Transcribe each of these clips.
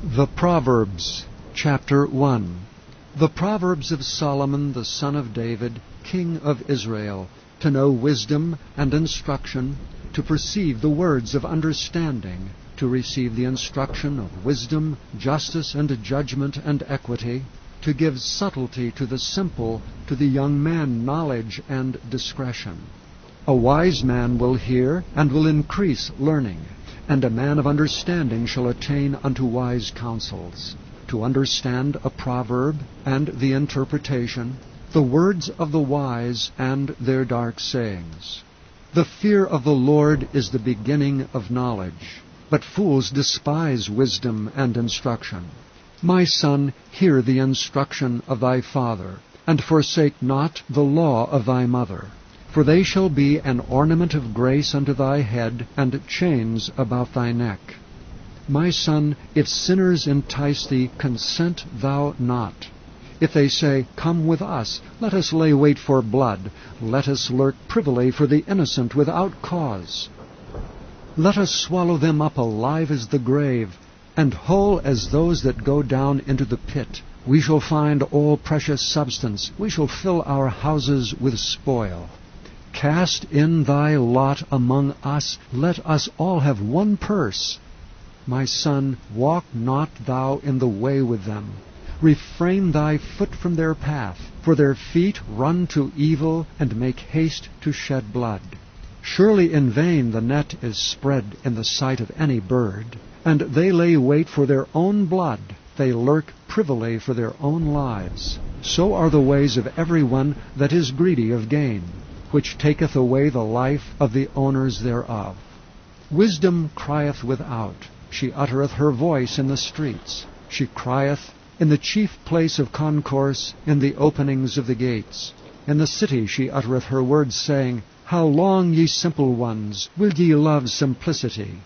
The Proverbs, chapter 1. The Proverbs of Solomon the son of David, king of Israel, to know wisdom and instruction, to perceive the words of understanding, to receive the instruction of wisdom, justice, and judgment, and equity, to give subtlety to the simple, to the young man knowledge and discretion. A wise man will hear, and will increase learning, and a man of understanding shall attain unto wise counsels, to understand a proverb, and the interpretation, the words of the wise, and their dark sayings. The fear of the Lord is the beginning of knowledge, but fools despise wisdom and instruction. My son, hear the instruction of thy father, and forsake not the law of thy mother. For they shall be an ornament of grace unto thy head, and chains about thy neck. My son, if sinners entice thee, consent thou not. If they say, Come with us, let us lay wait for blood, let us lurk privily for the innocent without cause. Let us swallow them up alive as the grave, and whole as those that go down into the pit. We shall find all precious substance, we shall fill our houses with spoil. Cast in thy lot among us, let us all have one purse. My son, walk not thou in the way with them. Refrain thy foot from their path, for their feet run to evil, and make haste to shed blood. Surely in vain the net is spread in the sight of any bird, and they lay wait for their own blood, they lurk privily for their own lives. So are the ways of every one that is greedy of gain, which taketh away the life of the owners thereof. Wisdom crieth without, she uttereth her voice in the streets. She crieth in the chief place of concourse, in the openings of the gates. In the city she uttereth her words, saying, How long, ye simple ones, will ye love simplicity?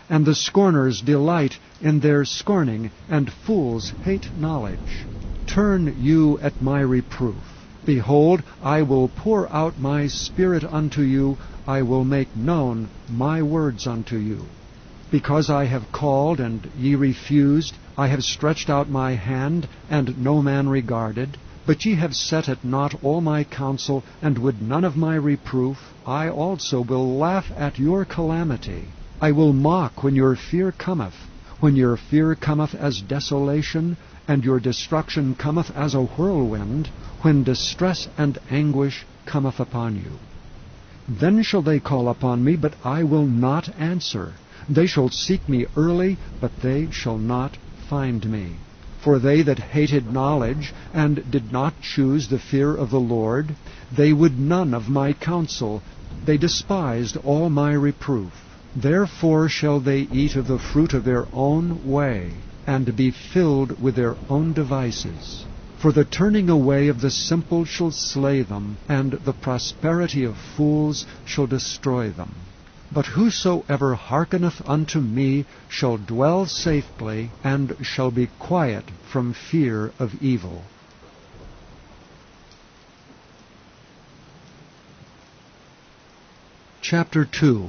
And the scorners delight in their scorning, and fools hate knowledge. Turn you at my reproof. Behold, I will pour out my Spirit unto you, I will make known my words unto you. Because I have called, and ye refused, I have stretched out my hand, and no man regarded. But ye have set at naught all my counsel, and would none of my reproof. I also will laugh at your calamity. I will mock when your fear cometh. When your fear cometh as desolation, and your destruction cometh as a whirlwind, when distress and anguish cometh upon you. Then shall they call upon me, but I will not answer. They shall seek me early, but they shall not find me. For they that hated knowledge, and did not choose the fear of the Lord, they would none of my counsel, they despised all my reproof. Therefore shall they eat of the fruit of their own way, and be filled with their own devices. For the turning away of the simple shall slay them, and the prosperity of fools shall destroy them. But whosoever hearkeneth unto me shall dwell safely, and shall be quiet from fear of evil. Chapter 2.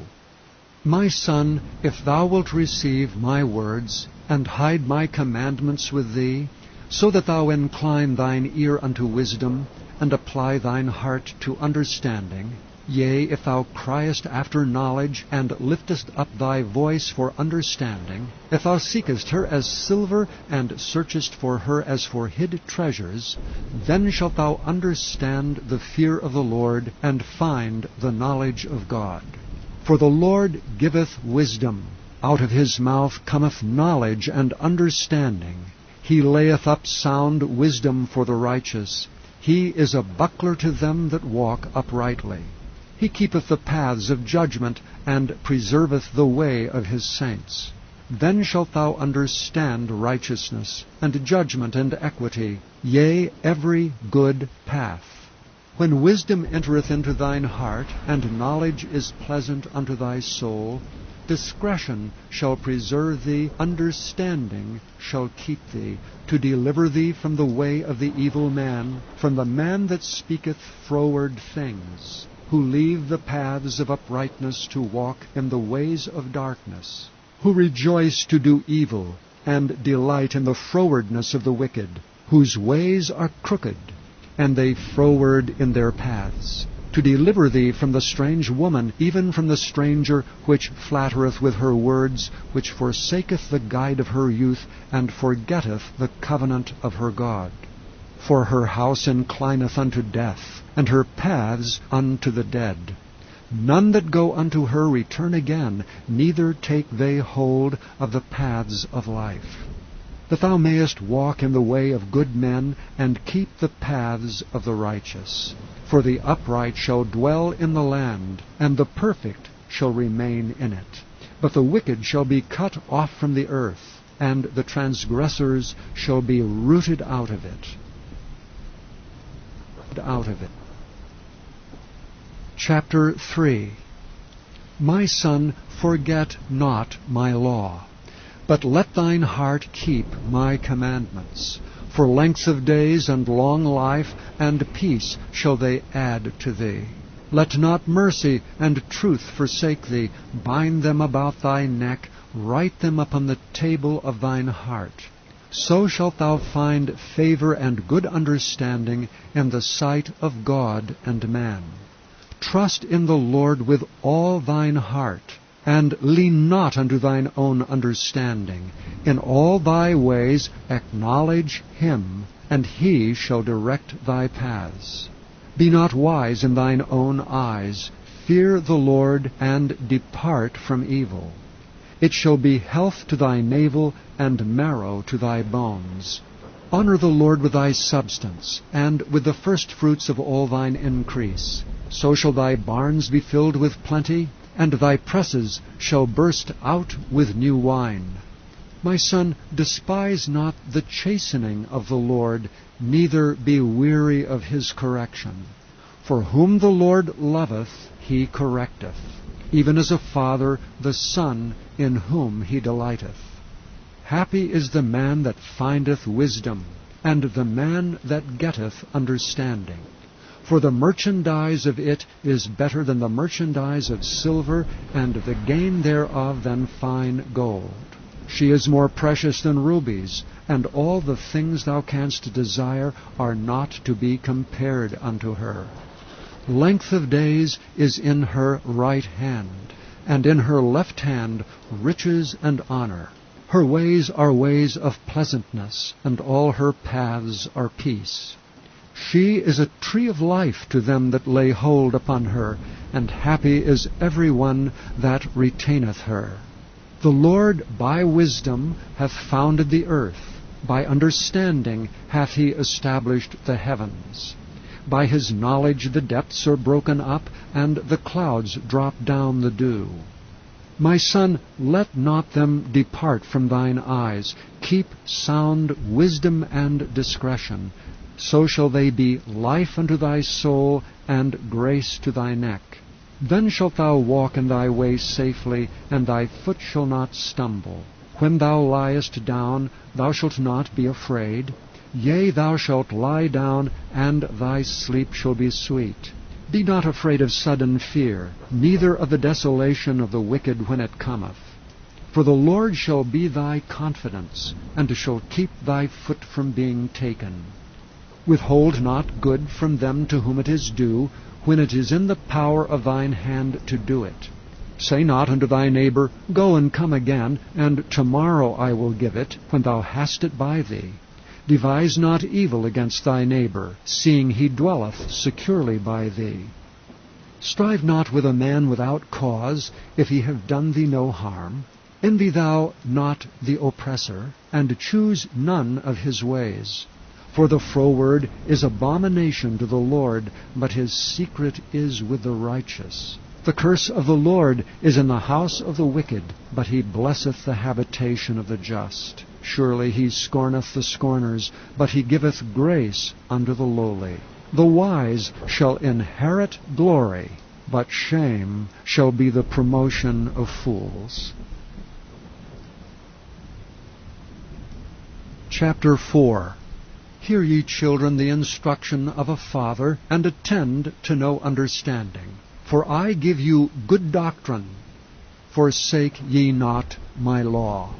My son, if thou wilt receive my words, and hide my commandments with thee, so that thou incline thine ear unto wisdom, and apply thine heart to understanding, yea, if thou criest after knowledge, and liftest up thy voice for understanding, if thou seekest her as silver, and searchest for her as for hid treasures, then shalt thou understand the fear of the Lord, and find the knowledge of God. For the Lord giveth wisdom, out of his mouth cometh knowledge and understanding. He layeth up sound wisdom for the righteous. He is a buckler to them that walk uprightly. He keepeth the paths of judgment, and preserveth the way of his saints. Then shalt thou understand righteousness, and judgment, and equity, yea, every good path. When wisdom entereth into thine heart, and knowledge is pleasant unto thy soul, discretion shall preserve thee, understanding shall keep thee, to deliver thee from the way of the evil man, from the man that speaketh froward things, who leave the paths of uprightness to walk in the ways of darkness, who rejoice to do evil, and delight in the frowardness of the wicked, whose ways are crooked, and they froward in their paths, to deliver thee from the strange woman, even from the stranger which flattereth with her words, which forsaketh the guide of her youth, and forgetteth the covenant of her God. For her house inclineth unto death, and her paths unto the dead. None that go unto her return again, neither take they hold of the paths of life. That thou mayest walk in the way of good men, and keep the paths of the righteous. For the upright shall dwell in the land, and the perfect shall remain in it. But the wicked shall be cut off from the earth, and the transgressors shall be rooted out of it. Chapter 3. My son, forget not my law, but let thine heart keep my commandments. For length of days and long life and peace shall they add to thee. Let not mercy and truth forsake thee. Bind them about thy neck, write them upon the table of thine heart. So shalt thou find favor and good understanding in the sight of God and man. Trust in the Lord with all thine heart, and lean not unto thine own understanding. In all thy ways acknowledge him, and he shall direct thy paths. Be not wise in thine own eyes. Fear the Lord, and depart from evil. It shall be health to thy navel, and marrow to thy bones. Honor the Lord with thy substance, and with the firstfruits of all thine increase. So shall thy barns be filled with plenty, and thy presses shall burst out with new wine. My son, despise not the chastening of the Lord, neither be weary of his correction. For whom the Lord loveth, he correcteth, even as a father the son in whom he delighteth. Happy is the man that findeth wisdom, and the man that getteth understanding. For the merchandise of it is better than the merchandise of silver, and the gain thereof than fine gold. She is more precious than rubies, and all the things thou canst desire are not to be compared unto her. Length of days is in her right hand, and in her left hand riches and honor. Her ways are ways of pleasantness, and all her paths are peace. She is a tree of life to them that lay hold upon her, and happy is every one that retaineth her. The Lord by wisdom hath founded the earth, by understanding hath he established the heavens. By his knowledge the depths are broken up, and the clouds drop down the dew. My son, let not them depart from thine eyes. Keep sound wisdom and discretion. So shall they be life unto thy soul, and grace to thy neck. Then shalt thou walk in thy way safely, and thy foot shall not stumble. When thou liest down, thou shalt not be afraid. Yea, thou shalt lie down, and thy sleep shall be sweet. Be not afraid of sudden fear, neither of the desolation of the wicked when it cometh. For the Lord shall be thy confidence, and shall keep thy foot from being taken. Withhold not good from them to whom it is due, when it is in the power of thine hand to do it. Say not unto thy neighbor, Go and come again, and tomorrow I will give it, when thou hast it by thee. Devise not evil against thy neighbor, seeing he dwelleth securely by thee. Strive not with a man without cause, if he have done thee no harm. Envy thou not the oppressor, and choose none of his ways. For the froward is abomination to the Lord, but his secret is with the righteous. The curse of the Lord is in the house of the wicked, but he blesseth the habitation of the just. Surely he scorneth the scorners, but he giveth grace unto the lowly. The wise shall inherit glory, but shame shall be the promotion of fools. Chapter 4. Hear ye, children, the instruction of a father, and attend to know understanding. For I give you good doctrine. Forsake ye not my law.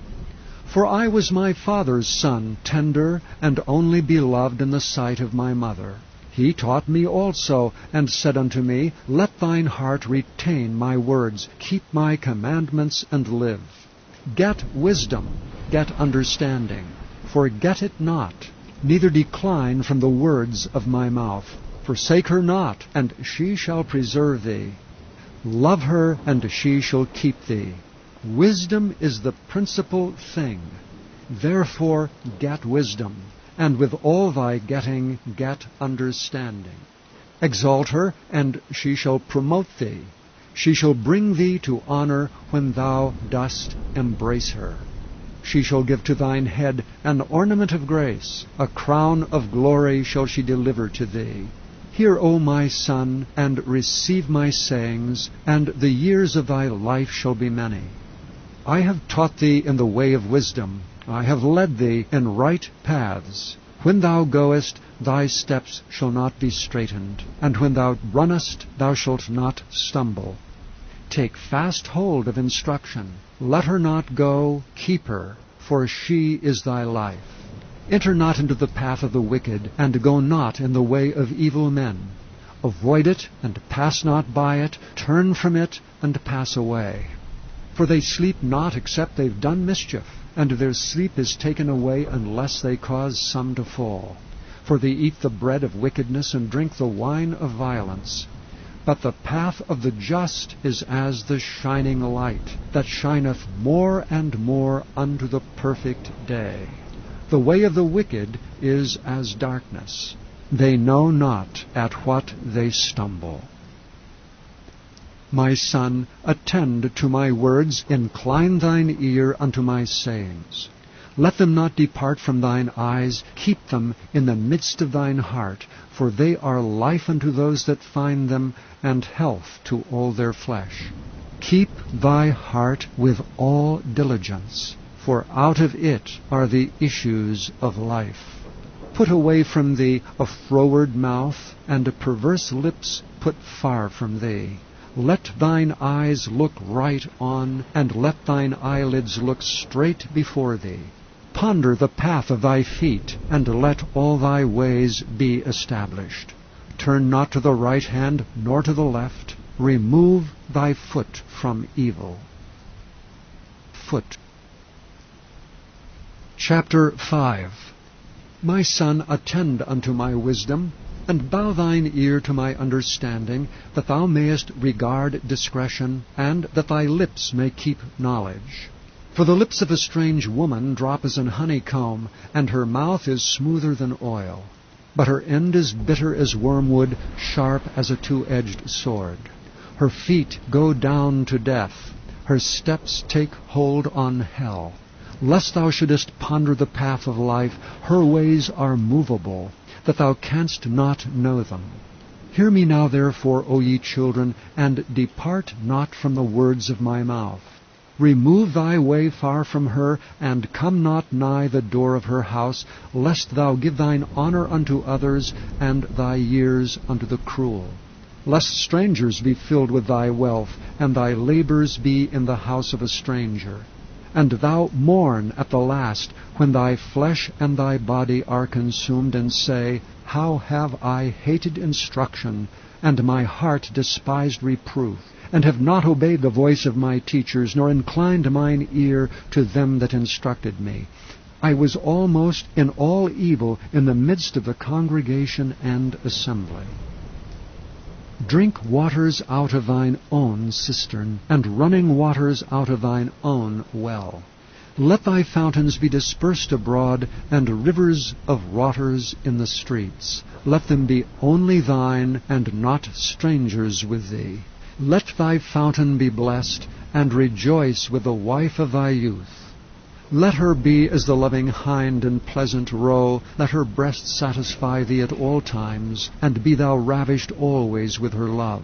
For I was my father's son, tender and only beloved in the sight of my mother. He taught me also, and said unto me, Let thine heart retain my words, keep my commandments, and live. Get wisdom, get understanding. Forget it not, neither decline from the words of my mouth. Forsake her not, and she shall preserve thee. Love her, and she shall keep thee. Wisdom is the principal thing. Therefore get wisdom, and with all thy getting get understanding. Exalt her, and she shall promote thee. She shall bring thee to honor when thou dost embrace her. She shall give to thine head an ornament of grace. A crown of glory shall she deliver to thee. Hear, O my son, and receive my sayings, and the years of thy life shall be many. I have taught thee in the way of wisdom. I have led thee in right paths. When thou goest, thy steps shall not be straitened, and when thou runnest, thou shalt not stumble. Take fast hold of instruction. Let her not go, keep her, for she is thy life. Enter not into the path of the wicked, and go not in the way of evil men. Avoid it, and pass not by it. Turn from it, and pass away. For they sleep not except they've done mischief, and their sleep is taken away unless they cause some to fall. For they eat the bread of wickedness, and drink the wine of violence. But the path of the just is as the shining light, that shineth more and more unto the perfect day. The way of the wicked is as darkness. They know not at what they stumble. My son, attend to my words, incline thine ear unto my sayings. Let them not depart from thine eyes, keep them in the midst of thine heart, for they are life unto those that find them, and health to all their flesh. Keep thy heart with all diligence, for out of it are the issues of life. Put away from thee a froward mouth, and perverse lips put far from thee. Let thine eyes look right on, and let thine eyelids look straight before thee. Ponder the path of thy feet, and let all thy ways be established. Turn not to the right hand, nor to the left. Remove thy foot from evil. Foot. Chapter 5. My son, attend unto my wisdom, and bow thine ear to my understanding, that thou mayest regard discretion, and that thy lips may keep knowledge. For the lips of a strange woman drop as an honeycomb, and her mouth is smoother than oil. But her end is bitter as wormwood, sharp as a two-edged sword. Her feet go down to death. Her steps take hold on hell. Lest thou shouldest ponder the path of life, her ways are movable, that thou canst not know them. Hear me now therefore, O ye children, and depart not from the words of my mouth. Remove thy way far from her, and come not nigh the door of her house, lest thou give thine honor unto others, and thy years unto the cruel. Lest strangers be filled with thy wealth, and thy labors be in the house of a stranger. And thou mourn at the last, when thy flesh and thy body are consumed, and say, How have I hated instruction, and my heart despised reproof, and have not obeyed the voice of my teachers, nor inclined mine ear to them that instructed me. I was almost in all evil in the midst of the congregation and assembly. Drink waters out of thine own cistern, and running waters out of thine own well. Let thy fountains be dispersed abroad, and rivers of waters in the streets. Let them be only thine, and not strangers with thee. Let thy fountain be blessed, and rejoice with the wife of thy youth. Let her be as the loving hind in pleasant roe. Let her breast satisfy thee at all times, and be thou ravished always with her love.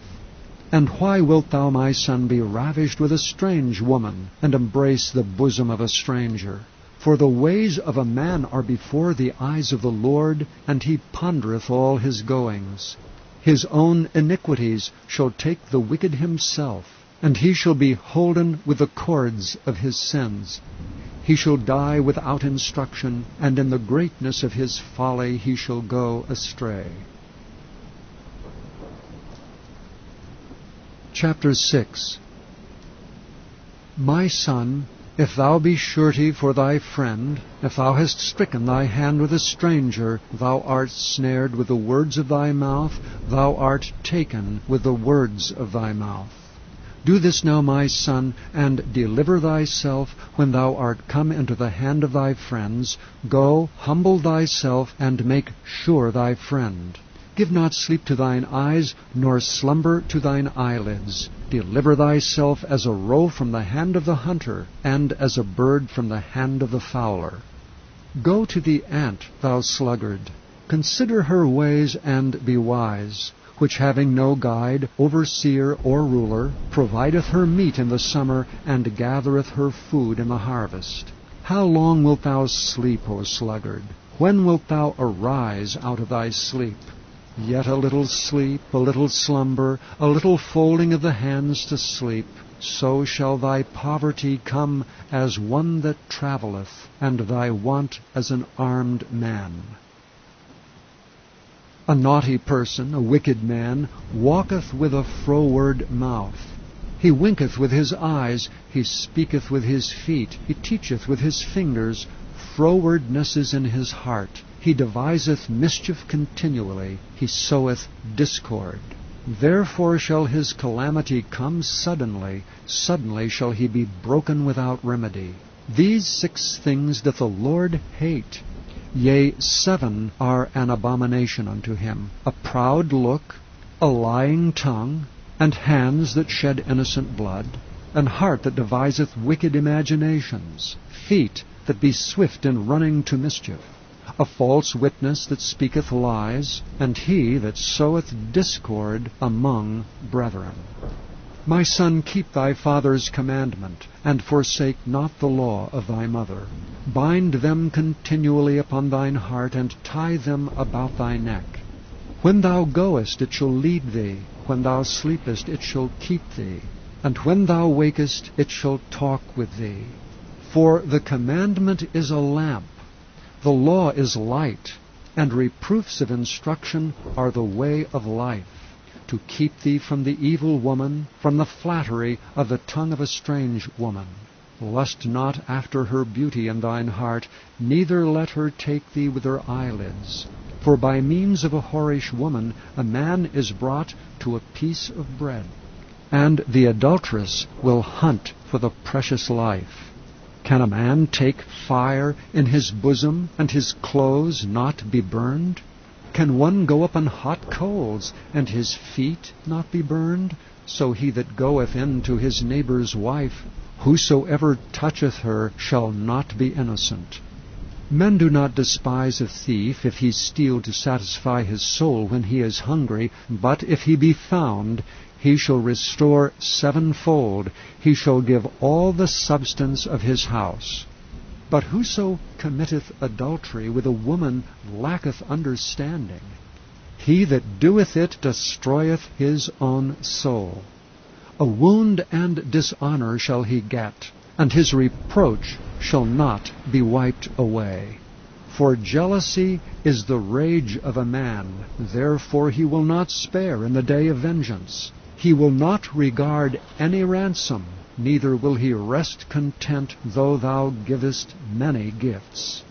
And why wilt thou, my son, be ravished with a strange woman, and embrace the bosom of a stranger? For the ways of a man are before the eyes of the Lord, and he pondereth all his goings. His own iniquities shall take the wicked himself, and he shall be holden with the cords of his sins. He shall die without instruction, and in the greatness of his folly he shall go astray. Chapter 6. My son, if thou be surety for thy friend, if thou hast stricken thy hand with a stranger, thou art snared with the words of thy mouth, thou art taken with the words of thy mouth. Do this now, my son, and deliver thyself when thou art come into the hand of thy friends. Go, humble thyself, and make sure thy friend. Give not sleep to thine eyes, nor slumber to thine eyelids. Deliver thyself as a roe from the hand of the hunter, and as a bird from the hand of the fowler. Go to the ant, thou sluggard. Consider her ways, and be wise, which having no guide, overseer, or ruler, provideth her meat in the summer, and gathereth her food in the harvest. How long wilt thou sleep, O sluggard? When wilt thou arise out of thy sleep? Yet a little sleep, a little slumber, a little folding of the hands to sleep, so shall thy poverty come as one that travelleth, and thy want as an armed man. A naughty person, a wicked man, walketh with a froward mouth. He winketh with his eyes, he speaketh with his feet, he teacheth with his fingers. Frowardness is in his heart. He deviseth mischief continually. He soweth discord. Therefore shall his calamity come suddenly. Suddenly shall he be broken without remedy. These 6 things doth the Lord hate. Yea, 7 are an abomination unto him: a proud look, a lying tongue, and hands that shed innocent blood, an heart that deviseth wicked imaginations, feet that be swift in running to mischief, a false witness that speaketh lies, and he that soweth discord among brethren. My son, keep thy father's commandment, and forsake not the law of thy mother. Bind them continually upon thine heart, and tie them about thy neck. When thou goest, it shall lead thee. When thou sleepest, it shall keep thee. And when thou wakest, it shall talk with thee. For the commandment is a lamp, the law is light, and reproofs of instruction are the way of life, to keep thee from the evil woman, from the flattery of the tongue of a strange woman. Lust not after her beauty in thine heart, neither let her take thee with her eyelids. For by means of a whorish woman a man is brought to a piece of bread, and the adulteress will hunt for the precious life. Can a man take fire in his bosom, and his clothes not be burned? Can one go up on hot coals, and his feet not be burned? So he that goeth in to his neighbour's wife, whosoever toucheth her shall not be innocent. Men do not despise a thief if he steal to satisfy his soul when he is hungry, but if he be found, he shall restore 7-fold. He shall give all the substance of his house. But whoso committeth adultery with a woman lacketh understanding. He that doeth it destroyeth his own soul. A wound and dishonour shall he get, and his reproach shall not be wiped away. For jealousy is the rage of a man, therefore he will not spare in the day of vengeance. He will not regard any ransom, neither will he rest content though thou givest many gifts.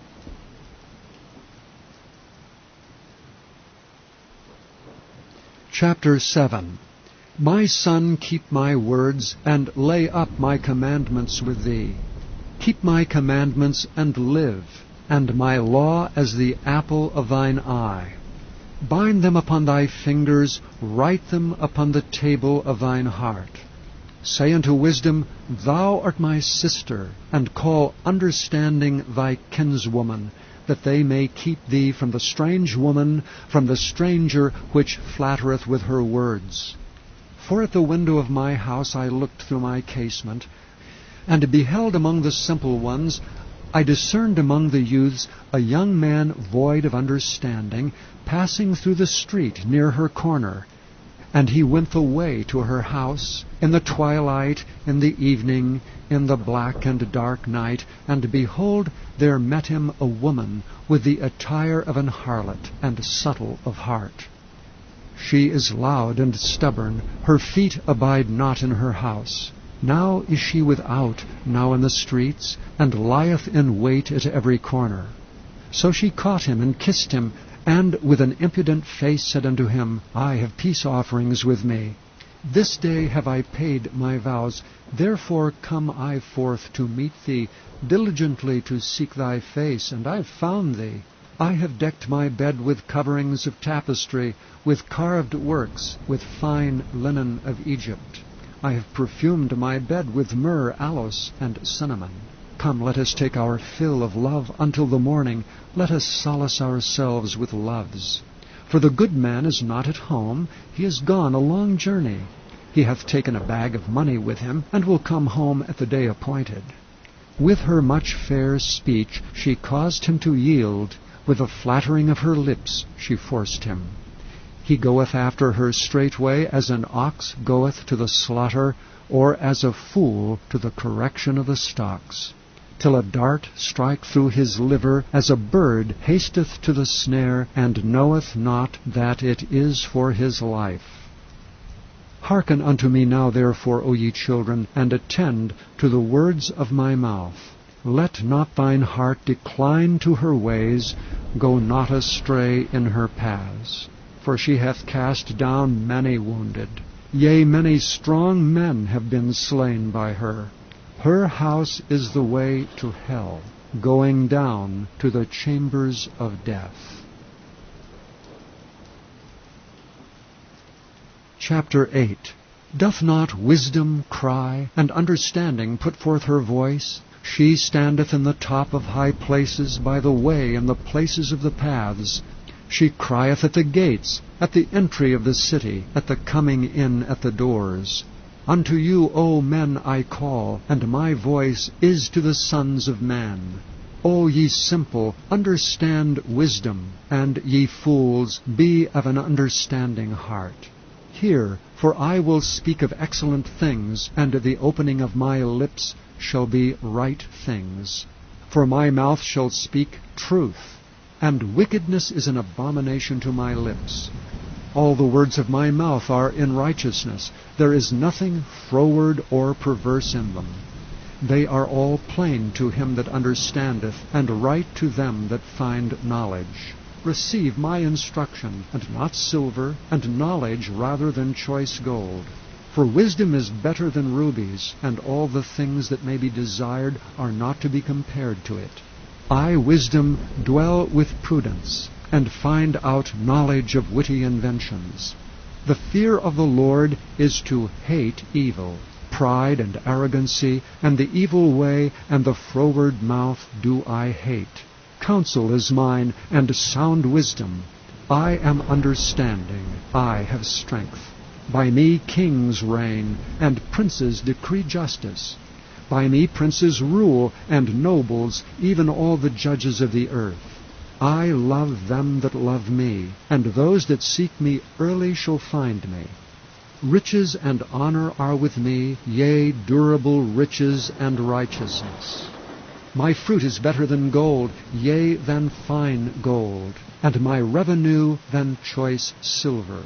Chapter 7. My son, keep my words, and lay up my commandments with thee. Keep my commandments, and live, and my law as the apple of thine eye. Bind them upon thy fingers, write them upon the table of thine heart. Say unto wisdom, Thou art my sister, and call understanding thy kinswoman, that they may keep thee from the strange woman, from the stranger which flattereth with her words. For at the window of my house I looked through my casement, and beheld among the simple ones, I discerned among the youths a young man void of understanding, passing through the street near her corner. And he went the way to her house, in the twilight, in the evening, in the black and dark night, and behold, there met him a woman with the attire of an harlot, and subtle of heart. She is loud and stubborn, her feet abide not in her house. Now is she without, now in the streets, and lieth in wait at every corner. So she caught him and kissed him, and with an impudent face said unto him, I have peace offerings with me. This day have I paid my vows, therefore come I forth to meet thee, diligently to seek thy face, and I have found thee. I have decked my bed with coverings of tapestry, with carved works, with fine linen of Egypt. I have perfumed my bed with myrrh, aloes, and cinnamon. Come, let us take our fill of love until the morning. Let us solace ourselves with loves. For the good man is not at home, he is gone a long journey. He hath taken a bag of money with him, and will come home at the day appointed. With her much fair speech she caused him to yield, with the flattering of her lips she forced him. He goeth after her straightway, as an ox goeth to the slaughter, or as a fool to the correction of the stocks, till a dart strike through his liver, as a bird hasteth to the snare, and knoweth not that it is for his life. Hearken unto me now therefore, O ye children, and attend to the words of my mouth. Let not thine heart decline to her ways, go not astray in her paths. For she hath cast down many wounded, yea, many strong men have been slain by her. Her house is the way to hell, going down to the chambers of death. Chapter 8. Doth not wisdom cry, and understanding put forth her voice? She standeth in the top of high places, by the way and the places of the paths. She crieth at the gates, at the entry of the city, at the coming in at the doors. Unto you, O men, I call, and my voice is to the sons of man. O ye simple, understand wisdom, and ye fools, be of an understanding heart. Hear, for I will speak of excellent things, and the opening of my lips shall be right things. For my mouth shall speak truth, and wickedness is an abomination to my lips. All the words of my mouth are in righteousness. There is nothing froward or perverse in them. They are all plain to him that understandeth, and right to them that find knowledge. Receive my instruction, and not silver, and knowledge rather than choice gold. For wisdom is better than rubies, and all the things that may be desired are not to be compared to it. I, wisdom, dwell with prudence, and find out knowledge of witty inventions. The fear of the Lord is to hate evil. Pride and arrogancy, and the evil way, and the froward mouth do I hate. Counsel is mine, and sound wisdom. I am understanding, I have strength. By me kings reign, and princes decree justice. By me princes rule, and nobles, even all the judges of the earth. I love them that love me, and those that seek me early shall find me. Riches and honor are with me, yea, durable riches and righteousness. My fruit is better than gold, yea, than fine gold, and my revenue than choice silver.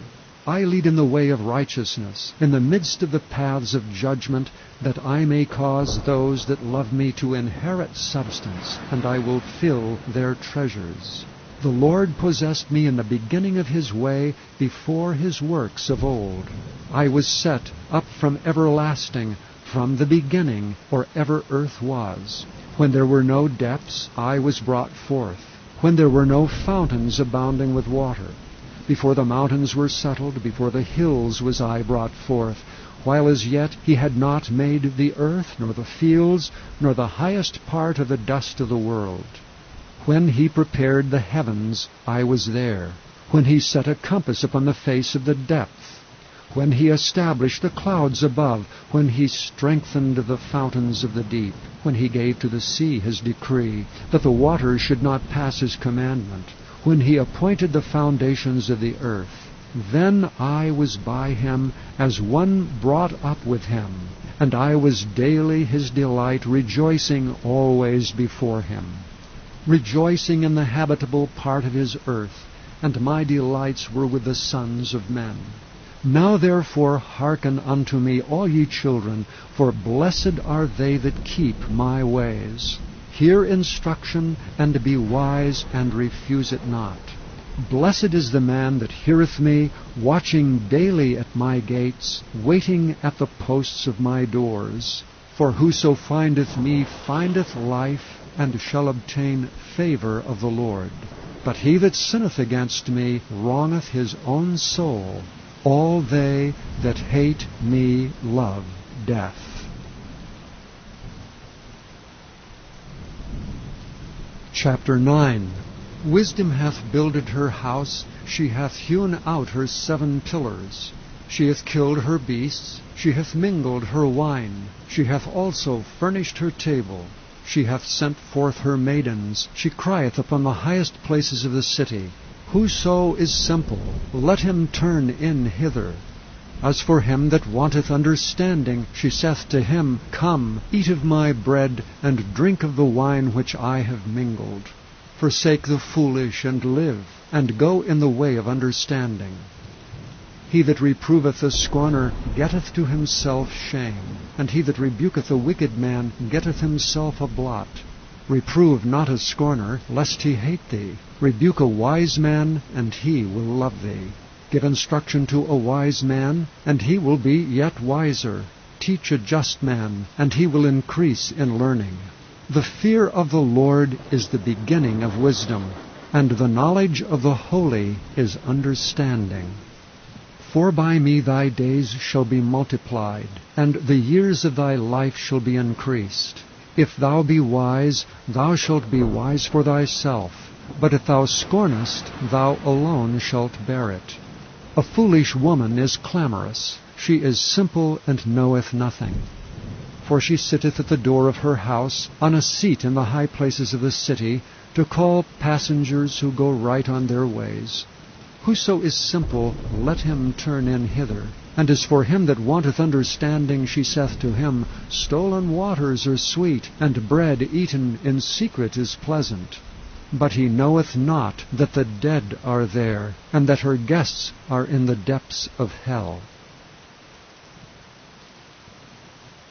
I lead in the way of righteousness, in the midst of the paths of judgment, that I may cause those that love me to inherit substance, and I will fill their treasures. The Lord possessed me in the beginning of his way, before his works of old. I was set up from everlasting, from the beginning, or ever earth was. When there were no depths, I was brought forth. When there were no fountains abounding with water. Before the mountains were settled, before the hills was I brought forth, while as yet he had not made the earth, nor the fields, nor the highest part of the dust of the world. When he prepared the heavens, I was there. When he set a compass upon the face of the depth. When he established the clouds above. When he strengthened the fountains of the deep. When he gave to the sea his decree, that the waters should not pass his commandment. When he appointed the foundations of the earth. Then I was by him as one brought up with him, and I was daily his delight, rejoicing always before him. Rejoicing in the habitable part of his earth, and my delights were with the sons of men. Now therefore hearken unto me, all ye children, for blessed are they that keep my ways. Hear instruction, and be wise, and refuse it not. Blessed is the man that heareth me, watching daily at my gates, waiting at the posts of my doors. For whoso findeth me findeth life, and shall obtain favor of the Lord. But he that sinneth against me wrongeth his own soul. All they that hate me love death. Chapter 9. Wisdom hath builded her house, she hath hewn out her 7 pillars. She hath killed her beasts, she hath mingled her wine, she hath also furnished her table. She hath sent forth her maidens, she crieth upon the highest places of the city. Whoso is simple, let him turn in hither. As for him that wanteth understanding, she saith to him, Come, eat of my bread, and drink of the wine which I have mingled. Forsake the foolish, and live, and go in the way of understanding. He that reproveth a scorner getteth to himself shame, and he that rebuketh a wicked man getteth himself a blot. Reprove not a scorner, lest he hate thee. Rebuke a wise man, and he will love thee. Give instruction to a wise man, and he will be yet wiser. Teach a just man, and he will increase in learning. The fear of the Lord is the beginning of wisdom, and the knowledge of the holy is understanding. For by me thy days shall be multiplied, and the years of thy life shall be increased. If thou be wise, thou shalt be wise for thyself, but if thou scornest, thou alone shalt bear it. A foolish woman is clamorous, she is simple and knoweth nothing. For she sitteth at the door of her house, on a seat in the high places of the city, to call passengers who go right on their ways. Whoso is simple, let him turn in hither. And as for him that wanteth understanding, she saith to him, Stolen waters are sweet, and bread eaten in secret is pleasant. But he knoweth not that the dead are there, and that her guests are in the depths of hell.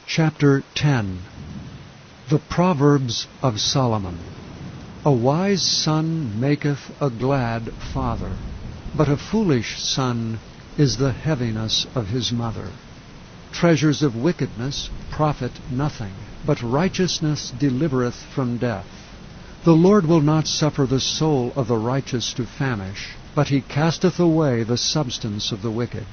Chapter 10. The Proverbs of Solomon. A wise son maketh a glad father, but a foolish son is the heaviness of his mother. Treasures of wickedness profit nothing, but righteousness delivereth from death. The Lord will not suffer the soul of the righteous to famish, but he casteth away the substance of the wicked.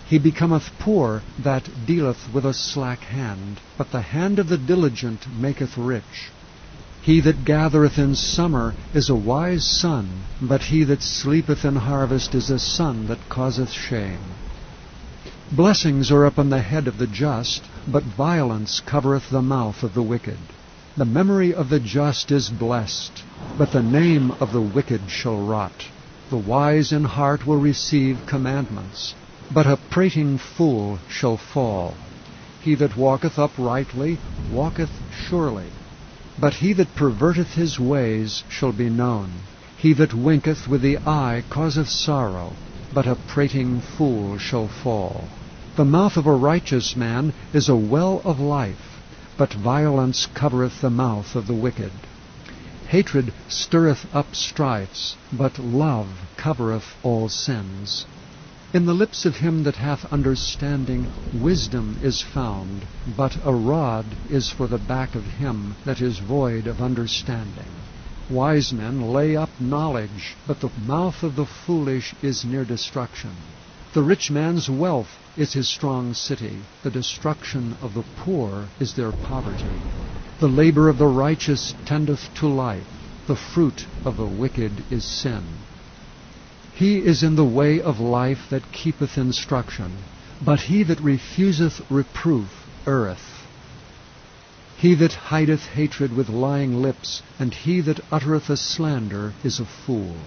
He becometh poor that dealeth with a slack hand, but the hand of the diligent maketh rich. He that gathereth in summer is a wise son, but he that sleepeth in harvest is a son that causeth shame. Blessings are upon the head of the just, but violence covereth the mouth of the wicked. The memory of the just is blessed, but the name of the wicked shall rot. The wise in heart will receive commandments, but a prating fool shall fall. He that walketh uprightly walketh surely, but he that perverteth his ways shall be known. He that winketh with the eye causeth sorrow, but a prating fool shall fall. The mouth of a righteous man is a well of life, but violence covereth the mouth of the wicked. Hatred stirreth up strifes, but love covereth all sins. In the lips of him that hath understanding wisdom is found, but a rod is for the back of him that is void of understanding. Wise men lay up knowledge, but the mouth of the foolish is near destruction. The rich man's wealth is his strong city. The destruction of the poor is their poverty. The labor of the righteous tendeth to life. The fruit of the wicked is sin. He is in the way of life that keepeth instruction, but he that refuseth reproof erreth. He that hideth hatred with lying lips, and he that uttereth a slander is a fool.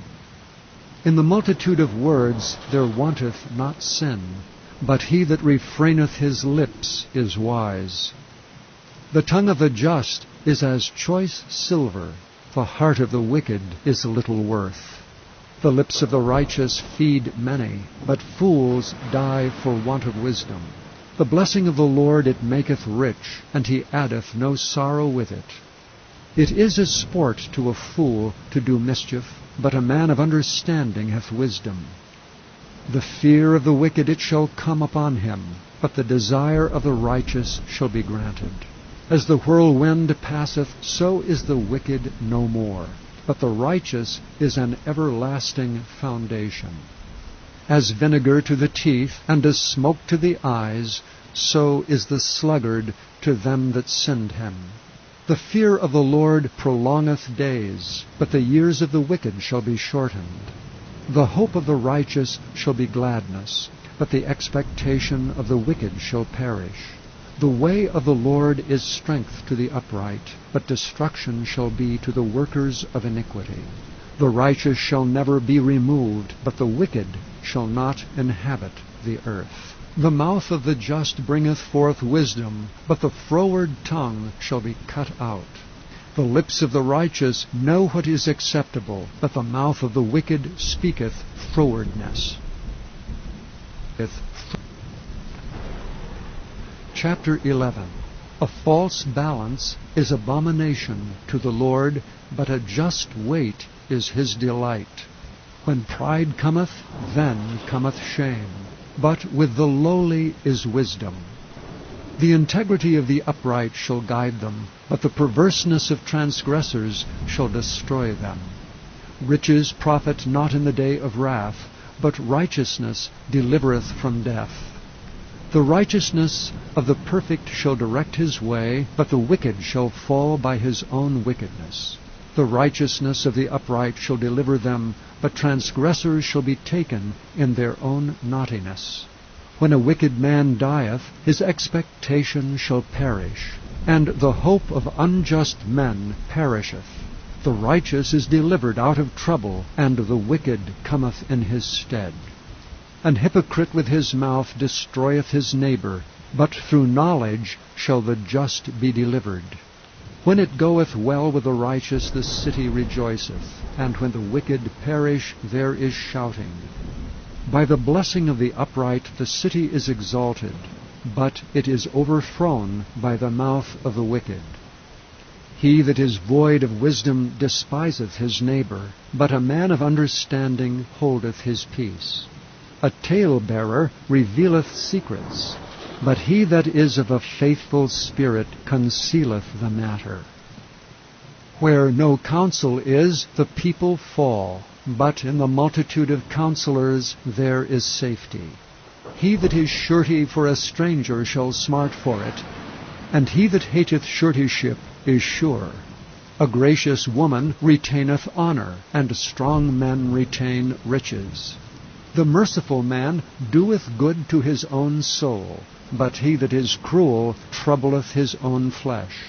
In the multitude of words there wanteth not sin, but he that refraineth his lips is wise. The tongue of the just is as choice silver, the heart of the wicked is little worth. The lips of the righteous feed many, but fools die for want of wisdom. The blessing of the Lord it maketh rich, and he addeth no sorrow with it. It is a sport to a fool to do mischief, but a man of understanding hath wisdom. The fear of the wicked it shall come upon him, but the desire of the righteous shall be granted. As the whirlwind passeth, so is the wicked no more, but the righteous is an everlasting foundation. As vinegar to the teeth, and as smoke to the eyes, so is the sluggard to them that send him. The fear of the Lord prolongeth days, but the years of the wicked shall be shortened. The hope of the righteous shall be gladness, but the expectation of the wicked shall perish. The way of the Lord is strength to the upright, but destruction shall be to the workers of iniquity. The righteous shall never be removed, but the wicked shall not inhabit the earth. The mouth of the just bringeth forth wisdom, but the froward tongue shall be cut out. The lips of the righteous know what is acceptable, but the mouth of the wicked speaketh frowardness. Chapter 11. A false balance is abomination to the Lord, but a just weight is his delight. When pride cometh, then cometh shame, but with the lowly is wisdom. The integrity of the upright shall guide them, but the perverseness of transgressors shall destroy them. Riches profit not in the day of wrath, but righteousness delivereth from death. The righteousness of the perfect shall direct his way, but the wicked shall fall by his own wickedness. The righteousness of the upright shall deliver them, but transgressors shall be taken in their own naughtiness. When a wicked man dieth, his expectation shall perish, and the hope of unjust men perisheth. The righteous is delivered out of trouble, and the wicked cometh in his stead. An hypocrite with his mouth destroyeth his neighbor, but through knowledge shall the just be delivered. When it goeth well with the righteous, the city rejoiceth, and when the wicked perish, there is shouting. By the blessing of the upright the city is exalted, but it is overthrown by the mouth of the wicked. He that is void of wisdom despiseth his neighbor, but a man of understanding holdeth his peace. A talebearer revealeth secrets, but he that is of a faithful spirit concealeth the matter. Where no counsel is, the people fall, but in the multitude of counselors there is safety. He that is surety for a stranger shall smart for it, and he that hateth suretyship is sure. A gracious woman retaineth honor, and strong men retain riches. The merciful man doeth good to his own soul, but he that is cruel troubleth his own flesh.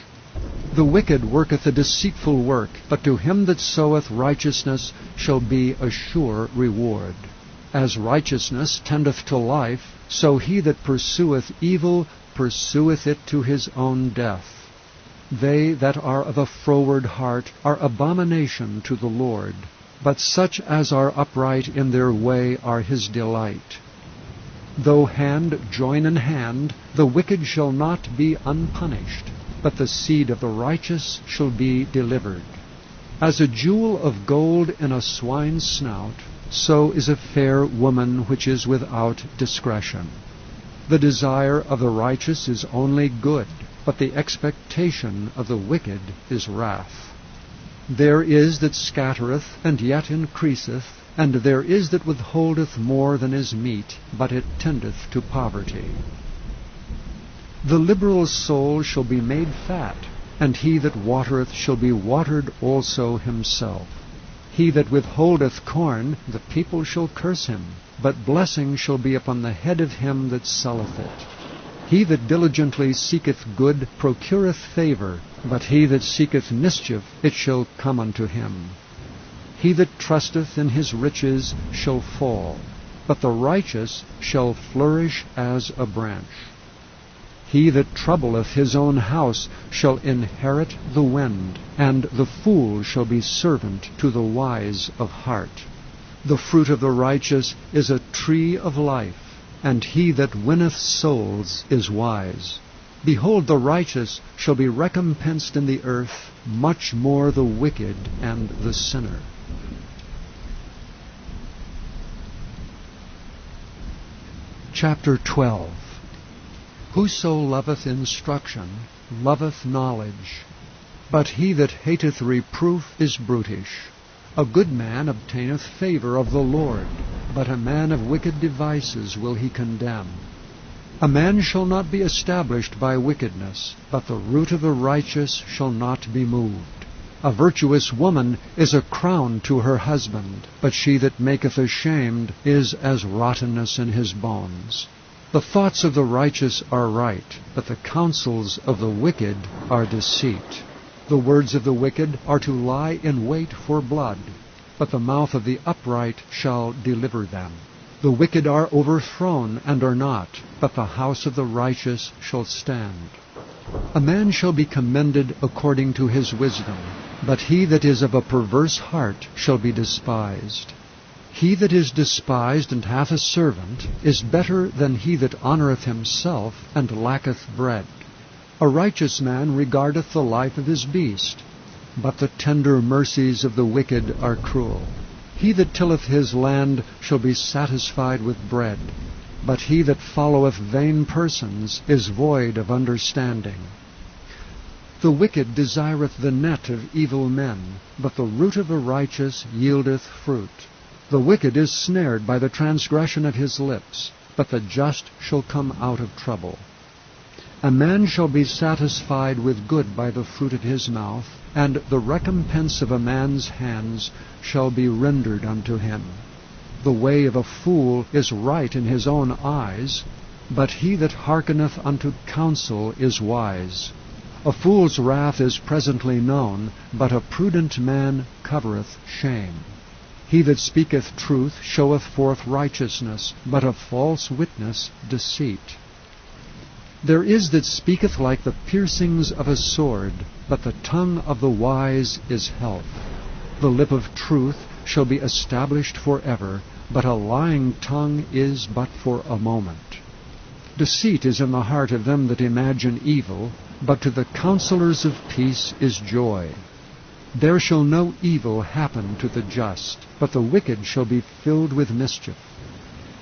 The wicked worketh a deceitful work, but to him that soweth righteousness shall be a sure reward. As righteousness tendeth to life, so he that pursueth evil pursueth it to his own death. They that are of a froward heart are abomination to the Lord, but such as are upright in their way are his delight. Though hand join in hand, the wicked shall not be unpunished, but the seed of the righteous shall be delivered. As a jewel of gold in a swine's snout, so is a fair woman which is without discretion. The desire of the righteous is only good, but the expectation of the wicked is wrath. There is that scattereth, and yet increaseth, and there is that withholdeth more than is meet, but it tendeth to poverty. The liberal soul shall be made fat, and he that watereth shall be watered also himself. He that withholdeth corn, the people shall curse him, but blessing shall be upon the head of him that selleth it. He that diligently seeketh good procureth favor, but he that seeketh mischief, it shall come unto him. He that trusteth in his riches shall fall, but the righteous shall flourish as a branch. He that troubleth his own house shall inherit the wind, and the fool shall be servant to the wise of heart. The fruit of the righteous is a tree of life, and he that winneth souls is wise. Behold, the righteous shall be recompensed in the earth, much more the wicked and the sinner. Chapter 12. Whoso loveth instruction loveth knowledge, but he that hateth reproof is brutish. A good man obtaineth favor of the Lord, but a man of wicked devices will he condemn. A man shall not be established by wickedness, but the root of the righteous shall not be moved. A virtuous woman is a crown to her husband, but she that maketh ashamed is as rottenness in his bones. The thoughts of the righteous are right, but the counsels of the wicked are deceit. The words of the wicked are to lie in wait for blood, but the mouth of the upright shall deliver them. The wicked are overthrown and are not, but the house of the righteous shall stand. A man shall be commended according to his wisdom, but he that is of a perverse heart shall be despised. He that is despised and hath a servant is better than he that honoureth himself and lacketh bread. A righteous man regardeth the life of his beast, but the tender mercies of the wicked are cruel. He that tilleth his land shall be satisfied with bread, but he that followeth vain persons is void of understanding. The wicked desireth the net of evil men, but the root of the righteous yieldeth fruit. The wicked is snared by the transgression of his lips, but the just shall come out of trouble. A man shall be satisfied with good by the fruit of his mouth, and the recompense of a man's hands shall be rendered unto him. The way of a fool is right in his own eyes, but he that hearkeneth unto counsel is wise. A fool's wrath is presently known, but a prudent man covereth shame. He that speaketh truth showeth forth righteousness, but a false witness deceit. There is that speaketh like the piercings of a sword, but the tongue of the wise is health. The lip of truth shall be established forever, but a lying tongue is but for a moment. Deceit is in the heart of them that imagine evil, but to the counselors of peace is joy. There shall no evil happen to the just, but the wicked shall be filled with mischief.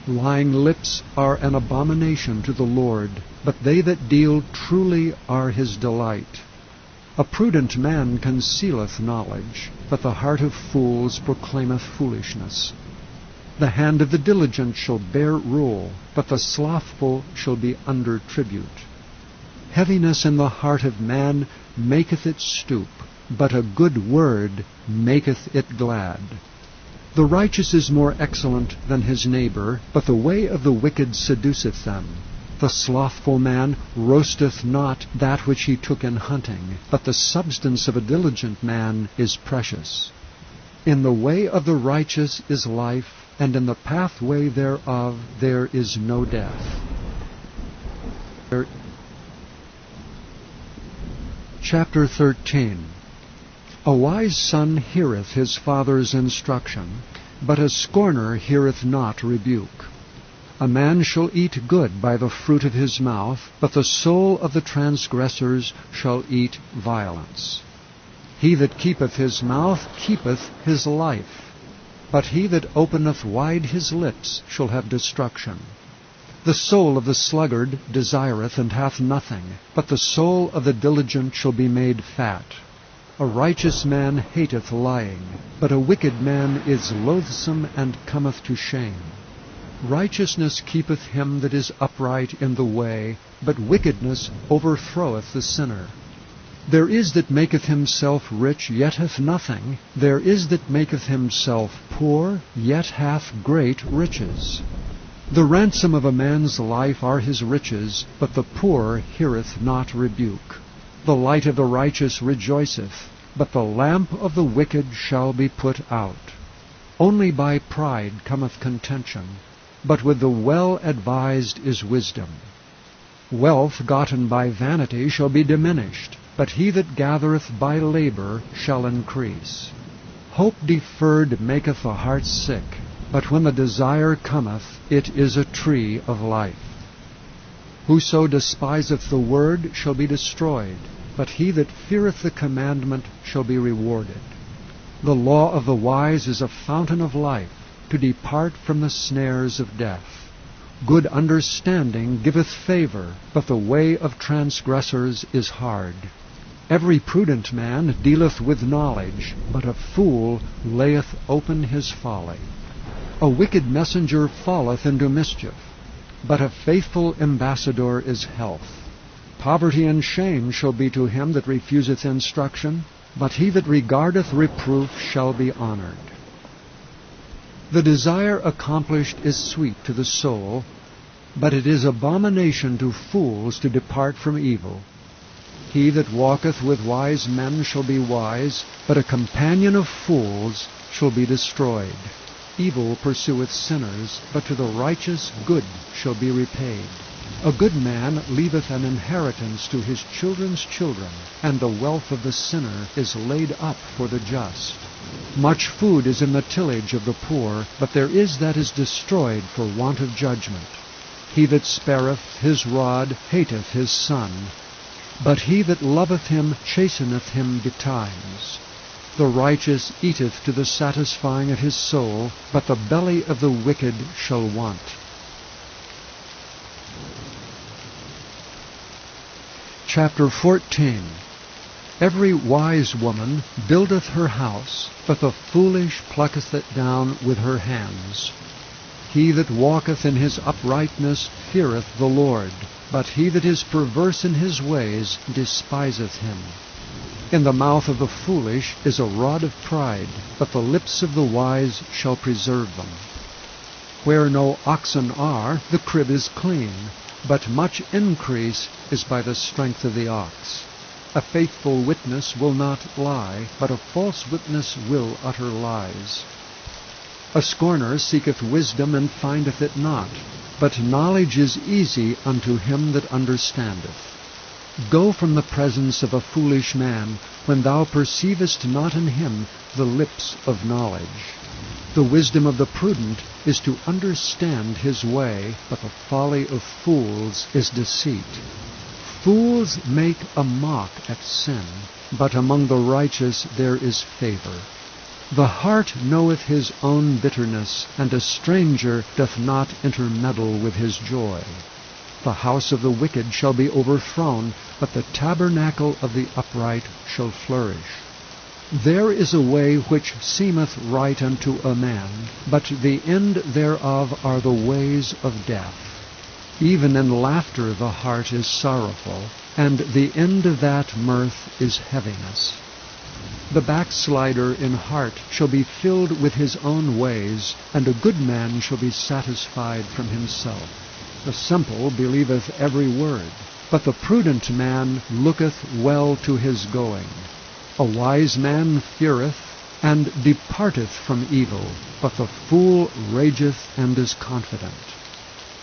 Lying lips are an abomination to the Lord, but they that deal truly are his delight. A prudent man concealeth knowledge, but the heart of fools proclaimeth foolishness. The hand of the diligent shall bear rule, but the slothful shall be under tribute. Heaviness in the heart of man maketh it stoop, but a good word maketh it glad. The righteous is more excellent than his neighbor, but the way of the wicked seduceth them. The slothful man roasteth not that which he took in hunting, but the substance of a diligent man is precious. In the way of the righteous is life, and in the pathway thereof there is no death. Chapter 13. A wise son heareth his father's instruction, but a scorner heareth not rebuke. A man shall eat good by the fruit of his mouth, but the soul of the transgressors shall eat violence. He that keepeth his mouth keepeth his life, but he that openeth wide his lips shall have destruction. The soul of the sluggard desireth and hath nothing, but the soul of the diligent shall be made fat. A righteous man hateth lying, but a wicked man is loathsome and cometh to shame. Righteousness keepeth him that is upright in the way, but wickedness overthroweth the sinner. There is that maketh himself rich, yet hath nothing. There is that maketh himself poor, yet hath great riches. The ransom of a man's life are his riches, but the poor heareth not rebuke. The light of the righteous rejoiceth, but the lamp of the wicked shall be put out. Only by pride cometh contention, but with the well-advised is wisdom. Wealth gotten by vanity shall be diminished, but he that gathereth by labor shall increase. Hope deferred maketh the heart sick, but when the desire cometh, it is a tree of life. Whoso despiseth the word shall be destroyed, but he that feareth the commandment shall be rewarded. The law of the wise is a fountain of life, to depart from the snares of death. Good understanding giveth favor, but the way of transgressors is hard. Every prudent man dealeth with knowledge, but a fool layeth open his folly. A wicked messenger falleth into mischief, but a faithful ambassador is health. Poverty and shame shall be to him that refuseth instruction, but he that regardeth reproof shall be honored. The desire accomplished is sweet to the soul, but it is abomination to fools to depart from evil. He that walketh with wise men shall be wise, but a companion of fools shall be destroyed. Evil pursueth sinners, but to the righteous good shall be repaid. A good man leaveth an inheritance to his children's children, and the wealth of the sinner is laid up for the just. Much food is in the tillage of the poor, but there is that is destroyed for want of judgment. He that spareth his rod hateth his son, but he that loveth him chasteneth him betimes. The righteous eateth to the satisfying of his soul, but the belly of the wicked shall want. Chapter 14. Every wise woman buildeth her house, but the foolish plucketh it down with her hands. He that walketh in his uprightness feareth the Lord, but he that is perverse in his ways despiseth him. In the mouth of the foolish is a rod of pride, but the lips of the wise shall preserve them. Where no oxen are, the crib is clean, but much increase is by the strength of the ox. A faithful witness will not lie, but a false witness will utter lies. A scorner seeketh wisdom and findeth it not, but knowledge is easy unto him that understandeth. Go from the presence of a foolish man, when thou perceivest not in him the lips of knowledge. The wisdom of the prudent is to understand his way, but the folly of fools is deceit. Fools make a mock at sin, but among the righteous there is favor. The heart knoweth his own bitterness, and a stranger doth not intermeddle with his joy. The house of the wicked shall be overthrown, but the tabernacle of the upright shall flourish. There is a way which seemeth right unto a man, but the end thereof are the ways of death. Even in laughter the heart is sorrowful, and the end of that mirth is heaviness. The backslider in heart shall be filled with his own ways, and a good man shall be satisfied from himself. The simple believeth every word, but the prudent man looketh well to his going. A wise man feareth, and departeth from evil, but the fool rageth and is confident.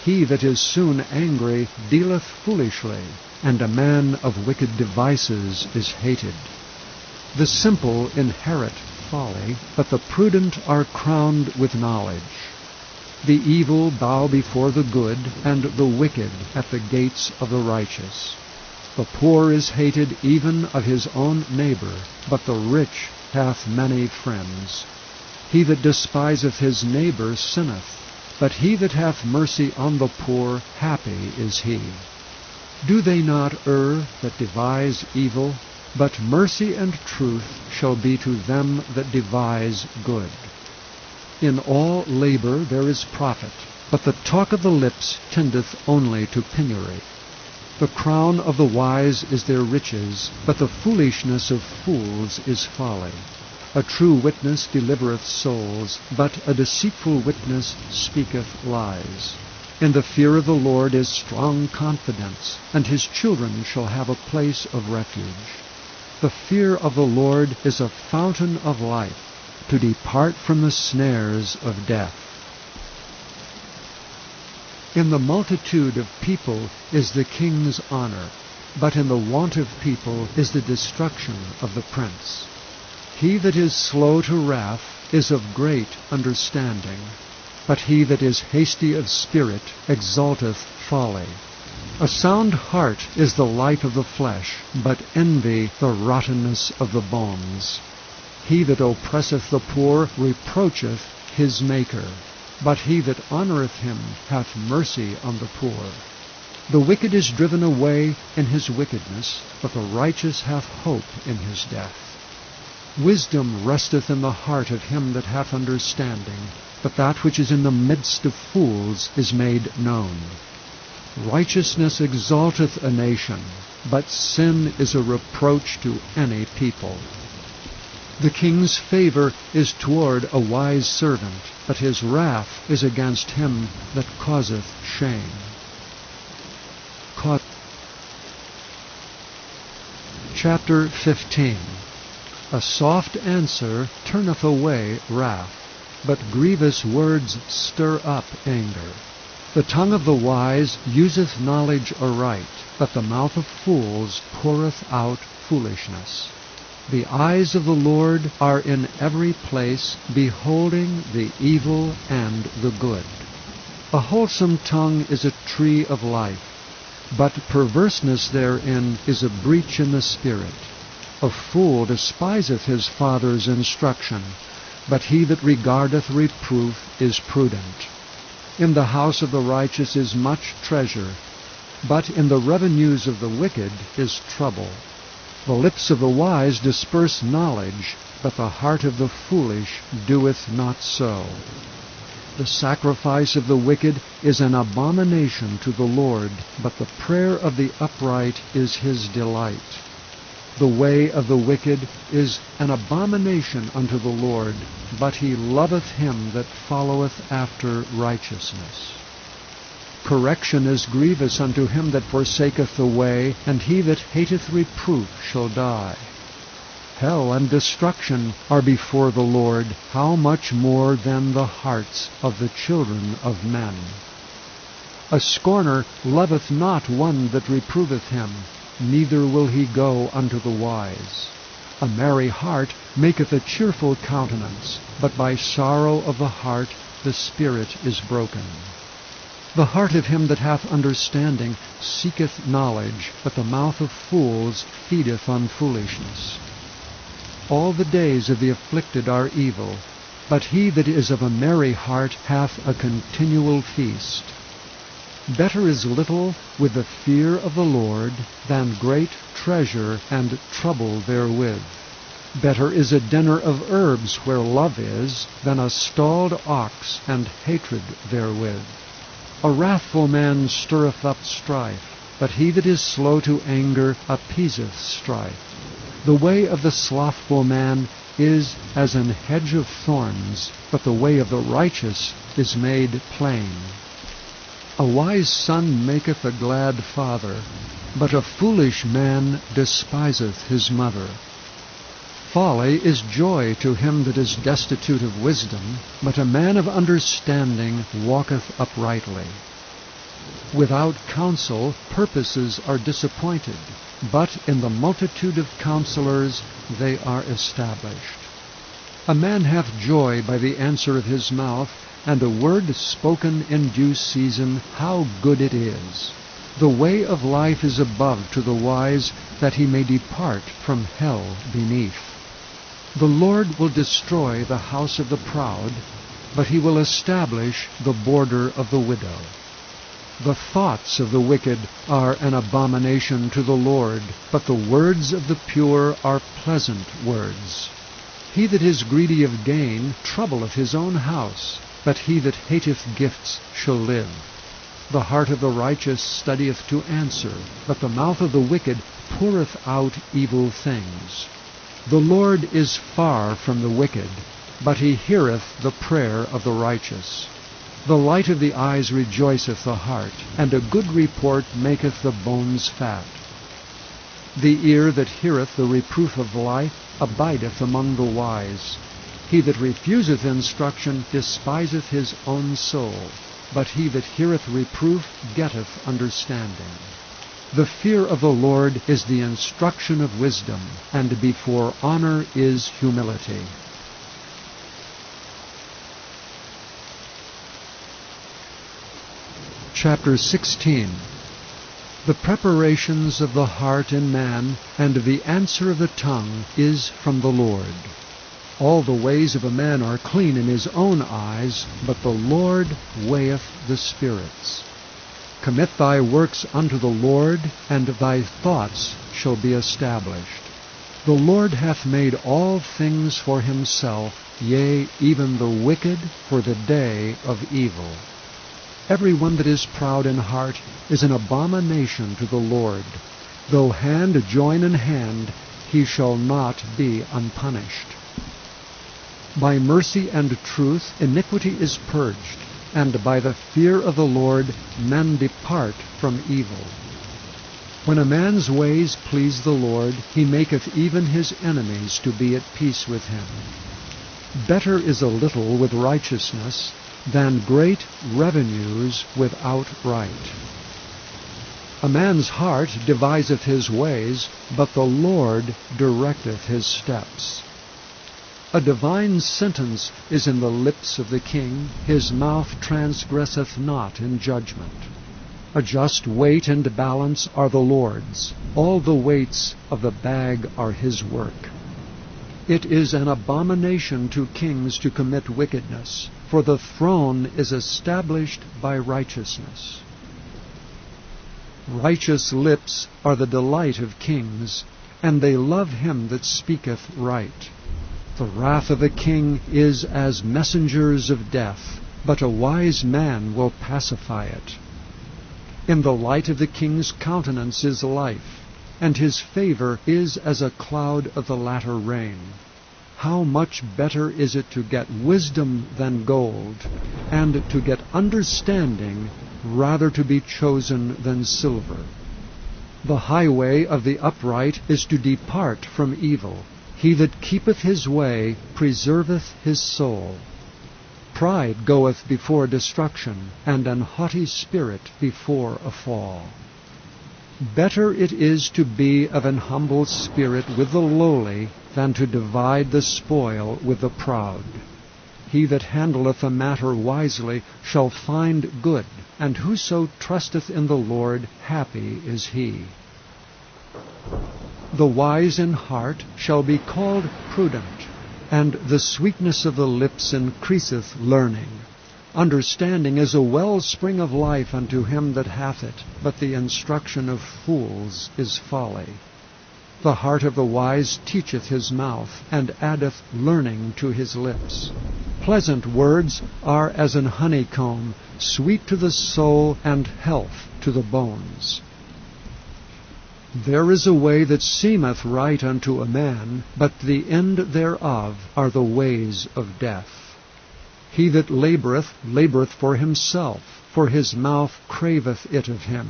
He that is soon angry dealeth foolishly, and a man of wicked devices is hated. The simple inherit folly, but the prudent are crowned with knowledge. The evil bow before the good, and the wicked at the gates of the righteous. The poor is hated even of his own neighbor, but the rich hath many friends. He that despiseth his neighbor sinneth, but he that hath mercy on the poor, happy is he. Do they not err that devise evil? But mercy and truth shall be to them that devise good. In all labor there is profit, but the talk of the lips tendeth only to penury. The crown of the wise is their riches, but the foolishness of fools is folly. A true witness delivereth souls, but a deceitful witness speaketh lies. In the fear of the Lord is strong confidence, and his children shall have a place of refuge. The fear of the Lord is a fountain of life, to depart from the snares of death. In the multitude of people is the king's honor, but in the want of people is the destruction of the prince. He that is slow to wrath is of great understanding, but he that is hasty of spirit exalteth folly. A sound heart is the life of the flesh, but envy the rottenness of the bones. He that oppresseth the poor reproacheth his Maker, but he that honoureth him hath mercy on the poor. The wicked is driven away in his wickedness, but the righteous hath hope in his death. Wisdom resteth in the heart of him that hath understanding, but that which is in the midst of fools is made known. Righteousness exalteth a nation, but sin is a reproach to any people. The king's favor is toward a wise servant, but his wrath is against him that causeth shame. Chapter 15. A soft answer turneth away wrath, but grievous words stir up anger. The tongue of the wise useth knowledge aright, but the mouth of fools poureth out foolishness. The eyes of the Lord are in every place, beholding the evil and the good. A wholesome tongue is a tree of life, but perverseness therein is a breach in the spirit. A fool despiseth his father's instruction, but he that regardeth reproof is prudent. In the house of the righteous is much treasure, but in the revenues of the wicked is trouble. The lips of the wise disperse knowledge, but the heart of the foolish doeth not so. The sacrifice of the wicked is an abomination to the Lord, but the prayer of the upright is his delight. The way of the wicked is an abomination unto the Lord, but he loveth him that followeth after righteousness. Correction is grievous unto him that forsaketh the way, and he that hateth reproof shall die. Hell and destruction are before the Lord, how much more than the hearts of the children of men? A scorner loveth not one that reproveth him, neither will he go unto the wise. A merry heart maketh a cheerful countenance, but by sorrow of the heart the spirit is broken. The heart of him that hath understanding seeketh knowledge, but the mouth of fools feedeth on foolishness. All the days of the afflicted are evil, but he that is of a merry heart hath a continual feast. Better is little with the fear of the Lord than great treasure and trouble therewith. Better is a dinner of herbs where love is than a stalled ox and hatred therewith. A wrathful man stirreth up strife, but he that is slow to anger appeaseth strife. The way of the slothful man is as an hedge of thorns, but the way of the righteous is made plain. A wise son maketh a glad father, but a foolish man despiseth his mother. Folly is joy to him that is destitute of wisdom, but a man of understanding walketh uprightly. Without counsel purposes are disappointed, but in the multitude of counselors they are established. A man hath joy by the answer of his mouth, and a word spoken in due season, how good it is. The way of life is above to the wise, that he may depart from hell beneath. The Lord will destroy the house of the proud, but he will establish the border of the widow. The thoughts of the wicked are an abomination to the Lord, but the words of the pure are pleasant words. He that is greedy of gain troubleth his own house, but he that hateth gifts shall live. The heart of the righteous studieth to answer, but the mouth of the wicked poureth out evil things. The Lord is far from the wicked, but he heareth the prayer of the righteous. The light of the eyes rejoiceth the heart, and a good report maketh the bones fat. The ear that heareth the reproof of life abideth among the wise. He that refuseth instruction despiseth his own soul, but he that heareth reproof getteth understanding. The fear of the Lord is the instruction of wisdom, and before honor is humility. Chapter 16. The preparations of the heart in man, and the answer of the tongue, is from the Lord. All the ways of a man are clean in his own eyes, but the Lord weigheth the spirits. Commit thy works unto the Lord, and thy thoughts shall be established. The Lord hath made all things for himself, yea, even the wicked for the day of evil. Every one that is proud in heart is an abomination to the Lord. Though hand join in hand, he shall not be unpunished. By mercy and truth iniquity is purged, and by the fear of the Lord men depart from evil. When a man's ways please the Lord, he maketh even his enemies to be at peace with him. Better is a little with righteousness than great revenues without right. A man's heart deviseth his ways, but the Lord directeth his steps. A divine sentence is in the lips of the king, his mouth transgresseth not in judgment. A just weight and balance are the Lord's, all the weights of the bag are his work. It is an abomination to kings to commit wickedness, for the throne is established by righteousness. Righteous lips are the delight of kings, and they love him that speaketh right. The wrath of a king is as messengers of death, but a wise man will pacify it. In the light of the king's countenance is life, and his favor is as a cloud of the latter rain. How much better is it to get wisdom than gold, and to get understanding rather to be chosen than silver. The highway of the upright is to depart from evil. He that keepeth his way preserveth his soul. Pride goeth before destruction, and an haughty spirit before a fall. Better it is to be of an humble spirit with the lowly than to divide the spoil with the proud. He that handleth a matter wisely shall find good, and whoso trusteth in the Lord, happy is he. The wise in heart shall be called prudent, and the sweetness of the lips increaseth learning. Understanding is a wellspring of life unto him that hath it, but the instruction of fools is folly. The heart of the wise teacheth his mouth, and addeth learning to his lips. Pleasant words are as an honeycomb, sweet to the soul, and health to the bones. There is a way that seemeth right unto a man, but the end thereof are the ways of death. He that laboureth for himself, for his mouth craveth it of him.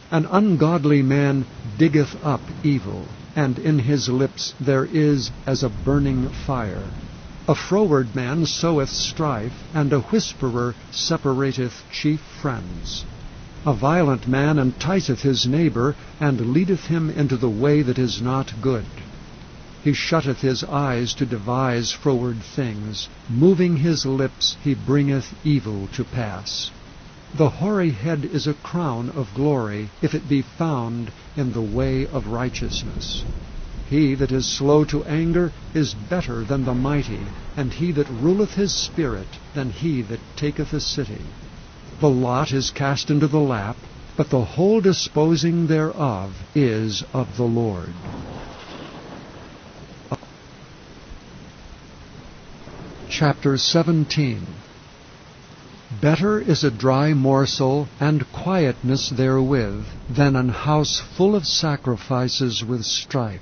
An ungodly man diggeth up evil, and in his lips there is as a burning fire. A froward man soweth strife, and a whisperer separateth chief friends. A violent man enticeth his neighbor, and leadeth him into the way that is not good. He shutteth his eyes to devise froward things. Moving his lips, he bringeth evil to pass. The hoary head is a crown of glory, if it be found in the way of righteousness. He that is slow to anger is better than the mighty, and he that ruleth his spirit than he that taketh a city. The lot is cast into the lap, but the whole disposing thereof is of the Lord. Chapter 17. Better is a dry morsel, and quietness therewith, than an house full of sacrifices with strife.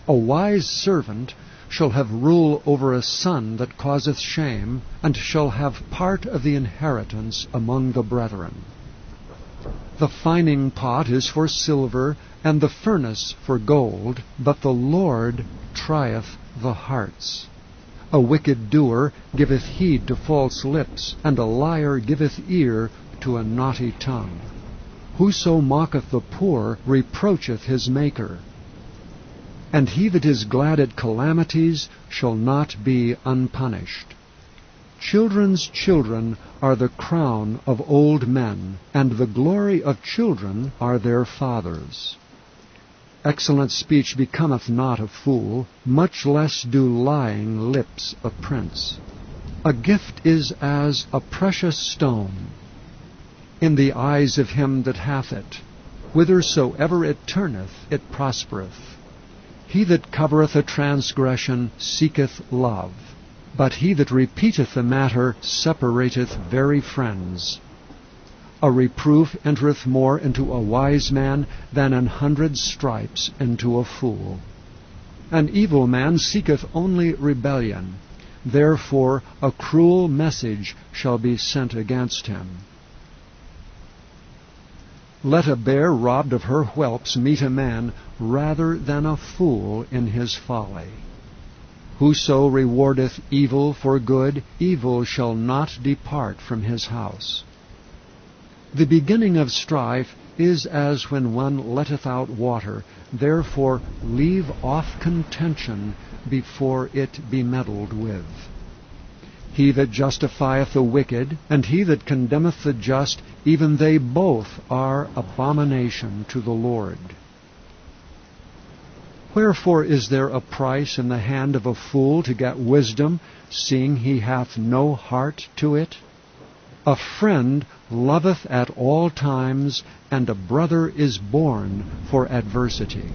A wise servant shall have rule over a son that causeth shame, and shall have part of the inheritance among the brethren. The fining pot is for silver, and the furnace for gold, but the Lord trieth the hearts. A wicked doer giveth heed to false lips, and a liar giveth ear to a naughty tongue. Whoso mocketh the poor reproacheth his Maker, and he that is glad at calamities shall not be unpunished. Children's children are the crown of old men, and the glory of children are their fathers. Excellent speech becometh not a fool, much less do lying lips a prince. A gift is as a precious stone in the eyes of him that hath it. Whithersoever it turneth, it prospereth. He that covereth a transgression seeketh love, but he that repeateth the matter separateth very friends. A reproof entereth more into a wise man than 100 stripes into a fool. An evil man seeketh only rebellion, therefore a cruel message shall be sent against him. Let a bear robbed of her whelps meet a man rather than a fool in his folly. Whoso rewardeth evil for good, evil shall not depart from his house. The beginning of strife is as when one letteth out water, therefore leave off contention before it be meddled with. He that justifieth the wicked, and he that condemneth the just, even they both are abomination to the Lord. Wherefore is there a price in the hand of a fool to get wisdom, seeing he hath no heart to it? A friend loveth at all times, and a brother is born for adversity.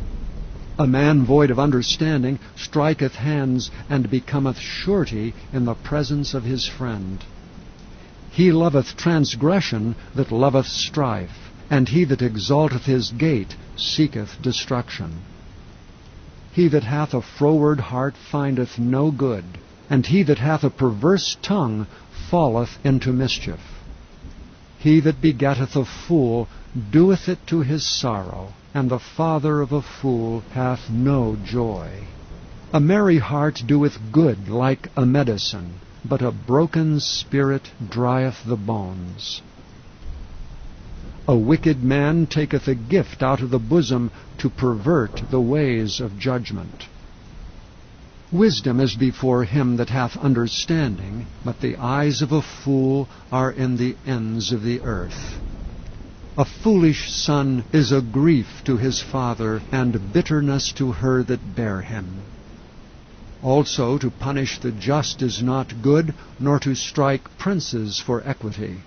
A man void of understanding striketh hands, and becometh surety in the presence of his friend. He loveth transgression that loveth strife, and he that exalteth his gate seeketh destruction. He that hath a froward heart findeth no good, and he that hath a perverse tongue falleth into mischief. He that begetteth a fool doeth it to his sorrow, and the father of a fool hath no joy. A merry heart doeth good like a medicine, but a broken spirit drieth the bones. A wicked man taketh a gift out of the bosom to pervert the ways of judgment. Wisdom is before him that hath understanding, but the eyes of a fool are in the ends of the earth. A foolish son is a grief to his father, and bitterness to her that bare him. Also to punish the just is not good, nor to strike princes for equity.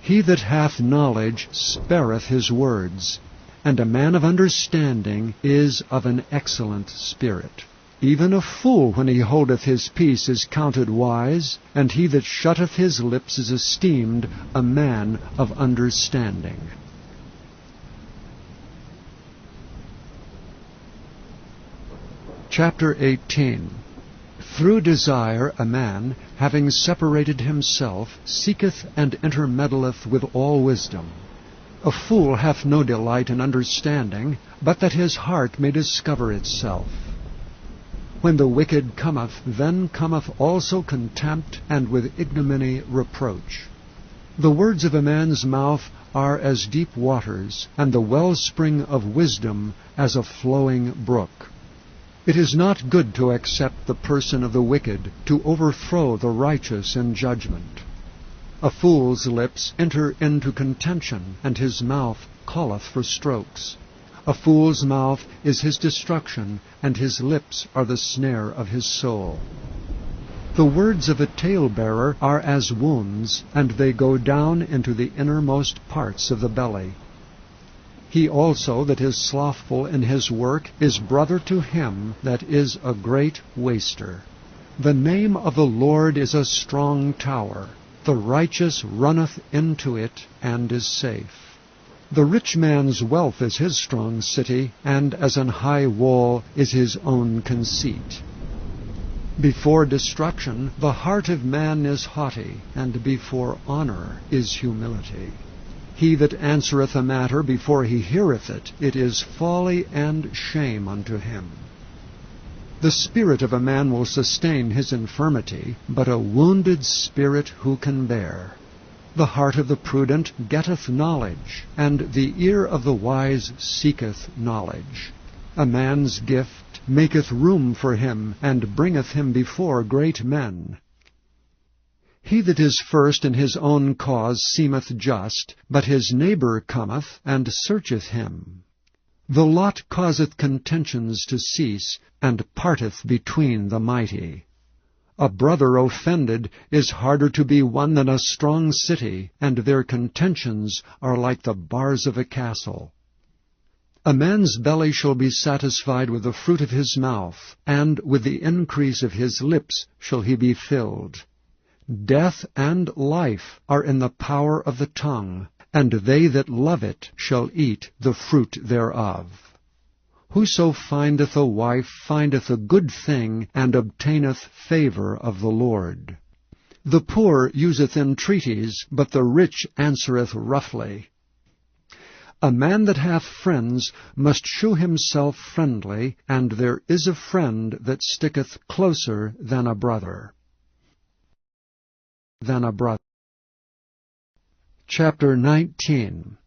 He that hath knowledge spareth his words, and a man of understanding is of an excellent spirit. Even a fool, when he holdeth his peace, is counted wise, and he that shutteth his lips is esteemed a man of understanding. Chapter 18. Through desire a man, having separated himself, seeketh and intermeddleth with all wisdom. A fool hath no delight in understanding, but that his heart may discover itself. When the wicked cometh, then cometh also contempt, and with ignominy reproach. The words of a man's mouth are as deep waters, and the wellspring of wisdom as a flowing brook. It is not good to accept the person of the wicked, to overthrow the righteous in judgment. A fool's lips enter into contention, and his mouth calleth for strokes. A fool's mouth is his destruction, and his lips are the snare of his soul. The words of a talebearer are as wounds, and they go down into the innermost parts of the belly. He also that is slothful in his work is brother to him that is a great waster. The name of the Lord is a strong tower. The righteous runneth into it, and is safe. The rich man's wealth is his strong city, and as an high wall is his own conceit. Before destruction the heart of man is haughty, and before honor is humility. He that answereth a matter before he heareth it, it is folly and shame unto him. The spirit of a man will sustain his infirmity, but a wounded spirit who can bear? The heart of the prudent getteth knowledge, and the ear of the wise seeketh knowledge. A man's gift maketh room for him, and bringeth him before great men. He that is first in his own cause seemeth just, but his neighbor cometh and searcheth him. The lot causeth contentions to cease, and parteth between the mighty. A brother offended is harder to be won than a strong city, and their contentions are like the bars of a castle. A man's belly shall be satisfied with the fruit of his mouth, and with the increase of his lips shall he be filled. Death and life are in the power of the tongue, and they that love it shall eat the fruit thereof. Whoso findeth a wife findeth a good thing, and obtaineth favor of the Lord. The poor useth entreaties, but the rich answereth roughly. A man that hath friends must shew himself friendly, and there is a friend that sticketh closer than a brother. Chapter 19.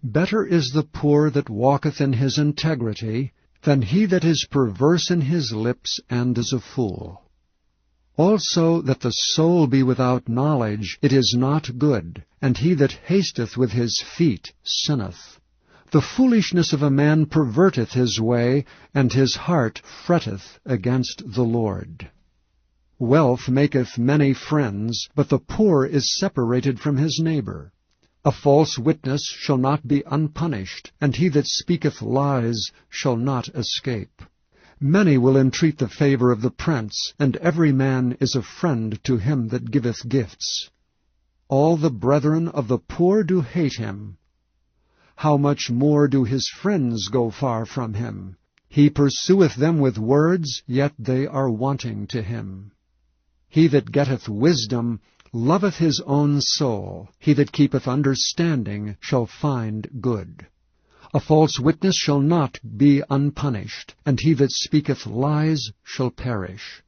Better is the poor that walketh in his integrity, than he that is perverse in his lips and is a fool. Also that the soul be without knowledge, it is not good, and he that hasteth with his feet sinneth. The foolishness of a man perverteth his way, and his heart fretteth against the Lord. Wealth maketh many friends, but the poor is separated from his neighbor. A false witness shall not be unpunished, and he that speaketh lies shall not escape. Many will entreat the favor of the prince, and every man is a friend to him that giveth gifts. All the brethren of the poor do hate him. How much more do his friends go far from him? He pursueth them with words, yet they are wanting to him. He that getteth wisdom loveth his own soul. He that keepeth understanding shall find good. A false witness shall not be unpunished, and he that speaketh lies shall perish.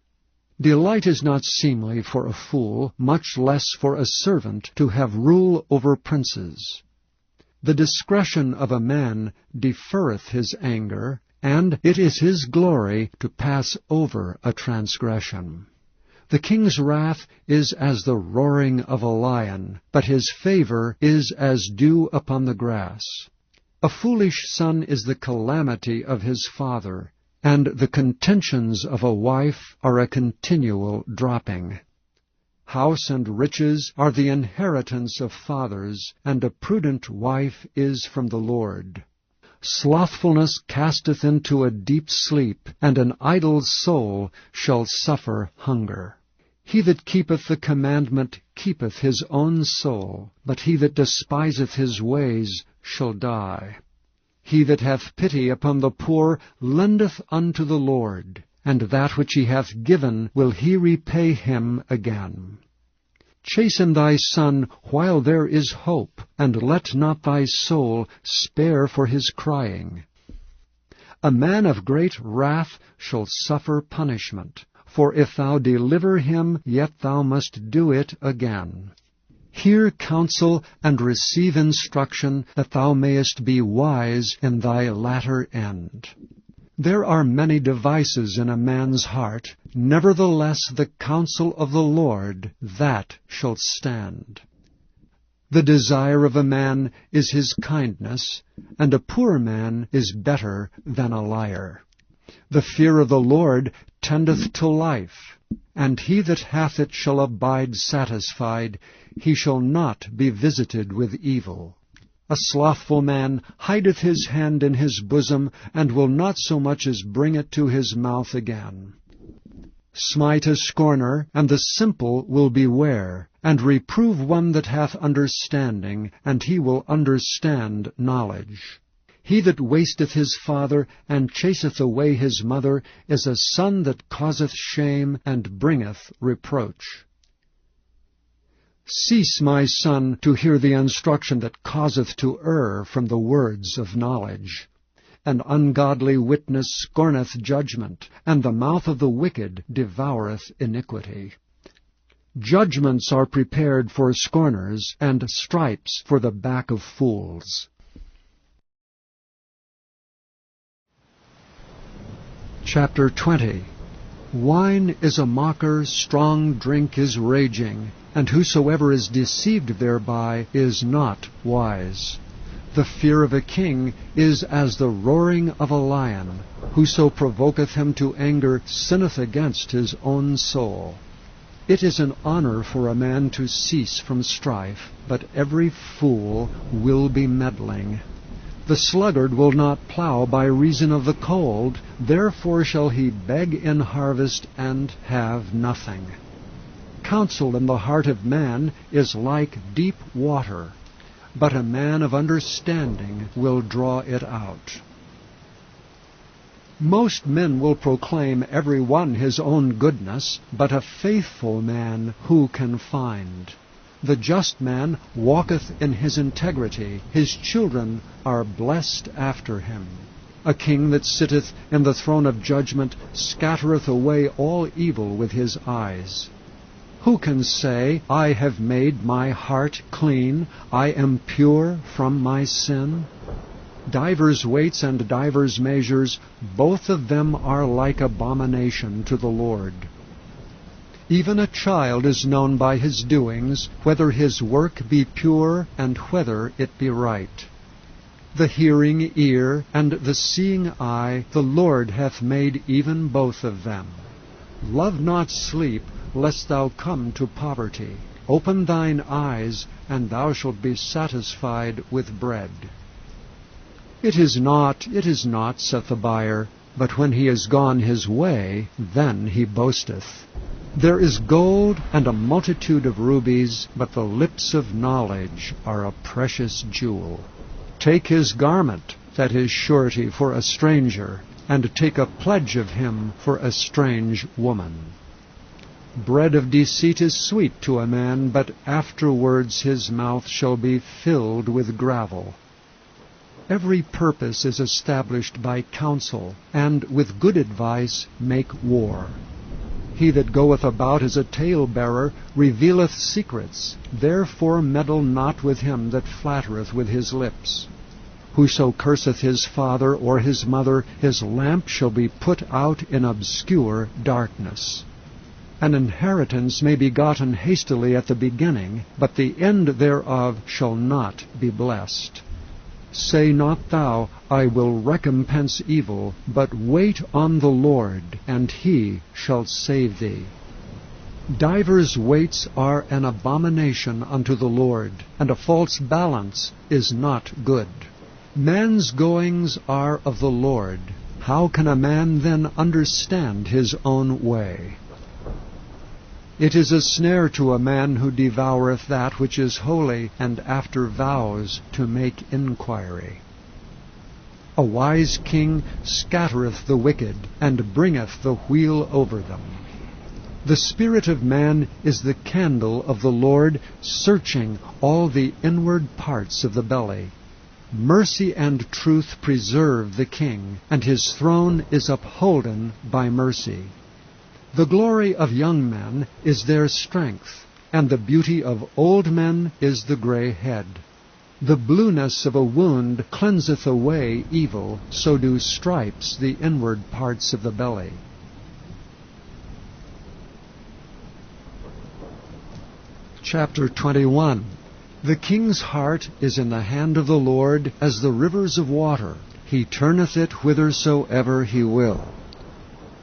Delight is not seemly for a fool, much less for a servant to have rule over princes. The discretion of a man deferreth his anger, and it is his glory to pass over a transgression. The king's wrath is as the roaring of a lion, but his favor is as dew upon the grass. A foolish son is the calamity of his father, and the contentions of a wife are a continual dropping. House and riches are the inheritance of fathers, and a prudent wife is from the Lord. Slothfulness casteth into a deep sleep, and an idle soul shall suffer hunger. He that keepeth the commandment keepeth his own soul, but he that despiseth his ways shall die. He that hath pity upon the poor lendeth unto the Lord, and that which he hath given will he repay him again. Chasten thy son while there is hope, and let not thy soul spare for his crying. A man of great wrath shall suffer punishment, for if thou deliver him, yet thou must do it again. Hear counsel and receive instruction, that thou mayest be wise in thy latter end. There are many devices in a man's heart, nevertheless the counsel of the Lord, that shall stand. The desire of a man is his kindness, and a poor man is better than a liar. The fear of the Lord tendeth to life, and he that hath it shall abide satisfied. He shall not be visited with evil. A slothful man hideth his hand in his bosom, and will not so much as bring it to his mouth again. Smite a scorner, and the simple will beware, and reprove one that hath understanding, and he will understand knowledge. He that wasteth his father, and chaseth away his mother, is a son that causeth shame, and bringeth reproach. Cease, my son, to hear the instruction that causeth to err from the words of knowledge. An ungodly witness scorneth judgment, and the mouth of the wicked devoureth iniquity. Judgments are prepared for scorners, and stripes for the back of fools. Chapter 20. Wine is a mocker, strong drink is raging, and whosoever is deceived thereby is not wise. The fear of a king is as the roaring of a lion. Whoso provoketh him to anger sinneth against his own soul. It is an honor for a man to cease from strife, but every fool will be meddling. The sluggard will not plow by reason of the cold, therefore shall he beg in harvest and have nothing. Counsel in the heart of man is like deep water, but a man of understanding will draw it out. Most men will proclaim every one his own goodness, but a faithful man who can find? The just man walketh in his integrity, his children are blessed after him. A king that sitteth in the throne of judgment scattereth away all evil with his eyes. Who can say, I have made my heart clean, I am pure from my sin? Divers weights and divers measures, both of them are like abomination to the Lord. Even a child is known by his doings, whether his work be pure and whether it be right. The hearing ear and the seeing eye the Lord hath made even both of them. Love not sleep, lest thou come to poverty. Open thine eyes, and thou shalt be satisfied with bread. It is not, saith the buyer, but when he is gone his way, then he boasteth. There is gold and a multitude of rubies, but the lips of knowledge are a precious jewel. Take his garment, that is surety for a stranger, and take a pledge of him for a strange woman. Bread of deceit is sweet to a man, but afterwards his mouth shall be filled with gravel. Every purpose is established by counsel, and with good advice make war. He that goeth about as a talebearer revealeth secrets, therefore meddle not with him that flattereth with his lips. Whoso curseth his father or his mother, his lamp shall be put out in obscure darkness. An inheritance may be gotten hastily at the beginning, but the end thereof shall not be blessed. Say not thou, I will recompense evil, but wait on the Lord, and he shall save thee. Divers weights are an abomination unto the Lord, and a false balance is not good. Man's goings are of the Lord. How can a man then understand his own way? It is a snare to a man who devoureth that which is holy, and after vows to make inquiry. A wise king scattereth the wicked, and bringeth the wheel over them. The spirit of man is the candle of the Lord, searching all the inward parts of the belly. Mercy and truth preserve the king, and his throne is upholden by mercy. The glory of young men is their strength, and the beauty of old men is the gray head. The blueness of a wound cleanseth away evil, so do stripes the inward parts of the belly. Chapter 21. The king's heart is in the hand of the Lord as the rivers of water. He turneth it whithersoever he will.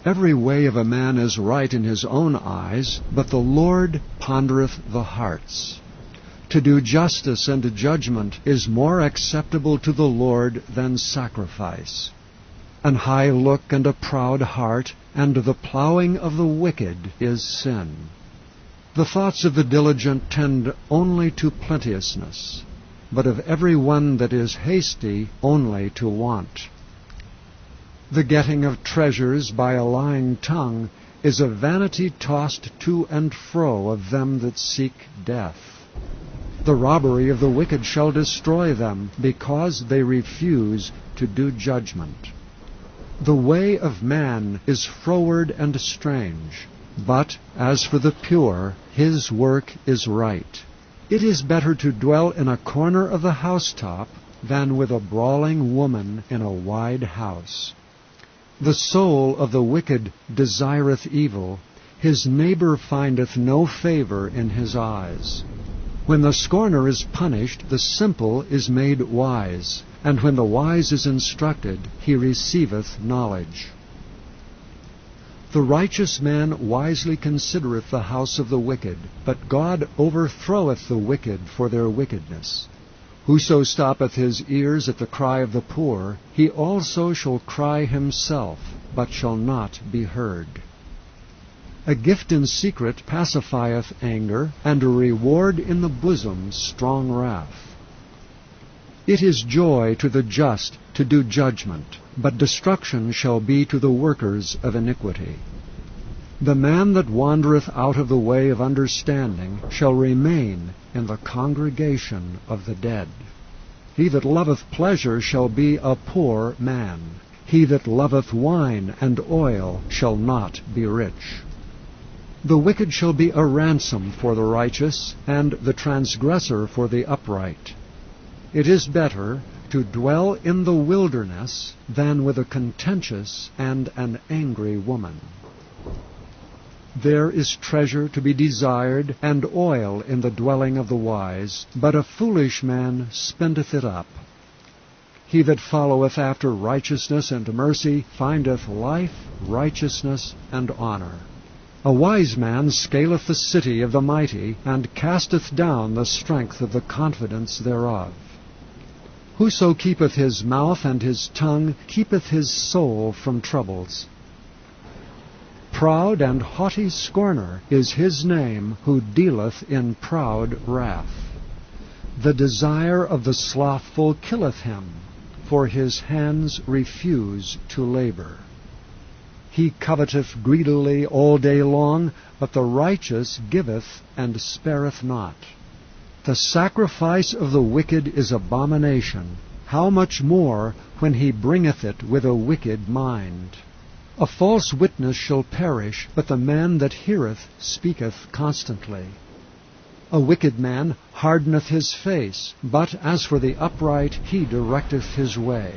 Every way of a man is right in his own eyes, but the Lord pondereth the hearts. To do justice and judgment is more acceptable to the Lord than sacrifice. An high look and a proud heart, and the plowing of the wicked is sin. The thoughts of the diligent tend only to plenteousness, but of every one that is hasty only to want. The getting of treasures by a lying tongue is a vanity tossed to and fro of them that seek death. The robbery of the wicked shall destroy them, because they refuse to do judgment. The way of man is froward and strange, but as for the pure, his work is right. It is better to dwell in a corner of the housetop than with a brawling woman in a wide house. The soul of the wicked desireth evil, his neighbor findeth no favor in his eyes. When the scorner is punished, the simple is made wise, and when the wise is instructed, he receiveth knowledge. The righteous man wisely considereth the house of the wicked, but God overthroweth the wicked for their wickedness. Whoso stoppeth his ears at the cry of the poor, he also shall cry himself, but shall not be heard. A gift in secret pacifieth anger, and a reward in the bosom strong wrath. It is joy to the just to do judgment, but destruction shall be to the workers of iniquity. The man that wandereth out of the way of understanding shall remain in the congregation of the dead. He that loveth pleasure shall be a poor man. He that loveth wine and oil shall not be rich. The wicked shall be a ransom for the righteous, and the transgressor for the upright. It is better to dwell in the wilderness than with a contentious and an angry woman. There is treasure to be desired, and oil in the dwelling of the wise, but a foolish man spendeth it up. He that followeth after righteousness and mercy findeth life, righteousness, and honor. A wise man scaleth the city of the mighty, and casteth down the strength of the confidence thereof. Whoso keepeth his mouth and his tongue keepeth his soul from troubles. Proud and haughty scorner is his name, who dealeth in proud wrath. The desire of the slothful killeth him, for his hands refuse to labor. He coveteth greedily all day long, but the righteous giveth and spareth not. The sacrifice of the wicked is abomination. How much more when he bringeth it with a wicked mind? A false witness shall perish, but the man that heareth speaketh constantly. A wicked man hardeneth his face, but as for the upright, he directeth his way.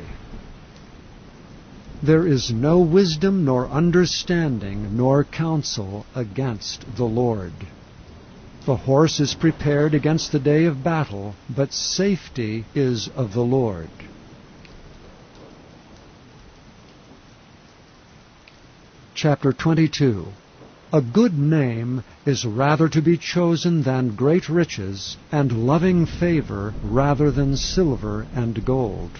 There is no wisdom nor understanding nor counsel against the Lord. The horse is prepared against the day of battle, but safety is of the Lord. Chapter 22. A good name is rather to be chosen than great riches, and loving favor rather than silver and gold.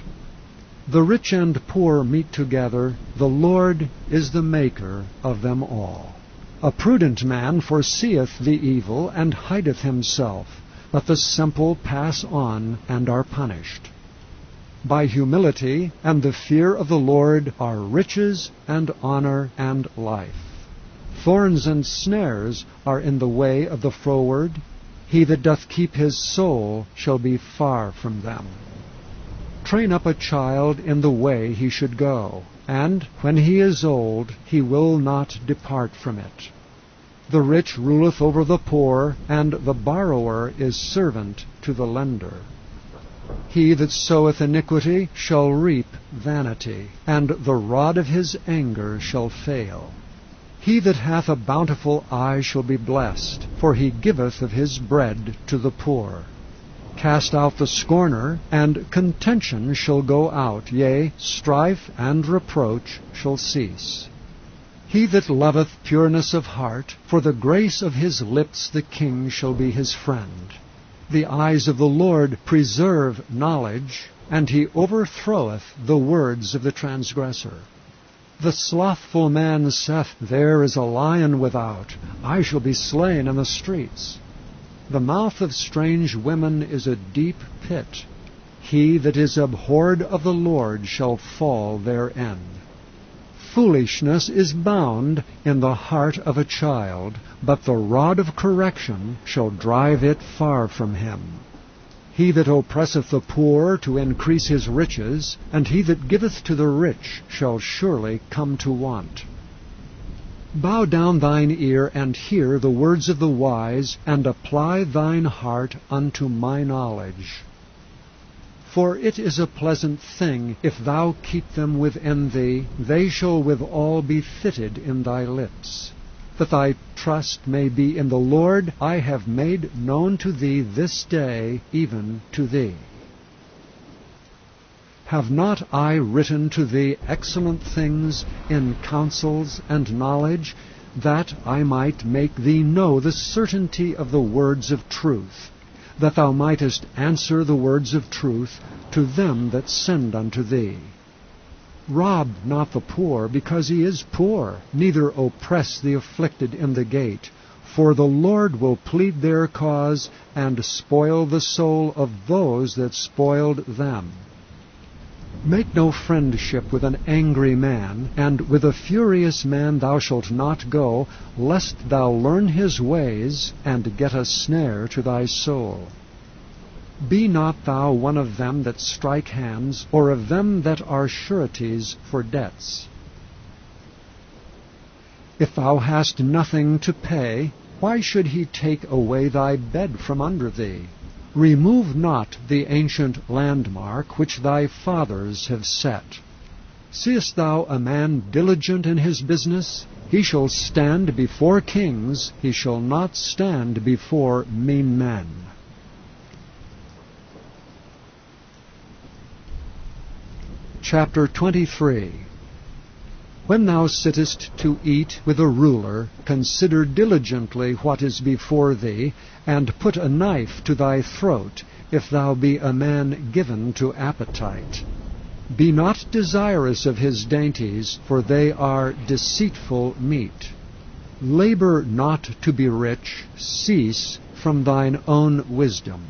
The rich and poor meet together, the Lord is the maker of them all. A prudent man foreseeth the evil, and hideth himself, but the simple pass on, and are punished. By humility and the fear of the Lord are riches and honor and life. Thorns and snares are in the way of the froward. He that doth keep his soul shall be far from them. Train up a child in the way he should go, and when he is old he will not depart from it. The rich ruleth over the poor, and the borrower is servant to the lender. He that soweth iniquity shall reap vanity, and the rod of his anger shall fail. He that hath a bountiful eye shall be blessed, for he giveth of his bread to the poor. Cast out the scorner, and contention shall go out, yea, strife and reproach shall cease. He that loveth pureness of heart, for the grace of his lips the king shall be his friend. The eyes of the Lord preserve knowledge, and he overthroweth the words of the transgressor. The slothful man saith, There is a lion without, I shall be slain in the streets. The mouth of strange women is a deep pit. He that is abhorred of the Lord shall fall therein. Foolishness is bound in the heart of a child, but the rod of correction shall drive it far from him. He that oppresseth the poor to increase his riches, and he that giveth to the rich shall surely come to want. Bow down thine ear, and hear the words of the wise, and apply thine heart unto my knowledge. For it is a pleasant thing, if thou keep them within thee, they shall withal be fitted in thy lips. That thy trust may be in the Lord, I have made known to thee this day, even to thee. Have not I written to thee excellent things in counsels and knowledge, that I might make thee know the certainty of the words of truth, that thou mightest answer the words of truth to them that send unto thee? Rob not the poor, because he is poor, neither oppress the afflicted in the gate. For the Lord will plead their cause, and spoil the soul of those that spoiled them. Make no friendship with an angry man, and with a furious man thou shalt not go, lest thou learn his ways, and get a snare to thy soul. Be not thou one of them that strike hands, or of them that are sureties for debts. If thou hast nothing to pay, why should he take away thy bed from under thee? Remove not the ancient landmark which thy fathers have set. Seest thou a man diligent in his business? He shall stand before kings, he shall not stand before mean men. Chapter 23. When thou sittest to eat with a ruler, consider diligently what is before thee, and put a knife to thy throat, if thou be a man given to appetite. Be not desirous of his dainties, for they are deceitful meat. Labor not to be rich, cease from thine own wisdom.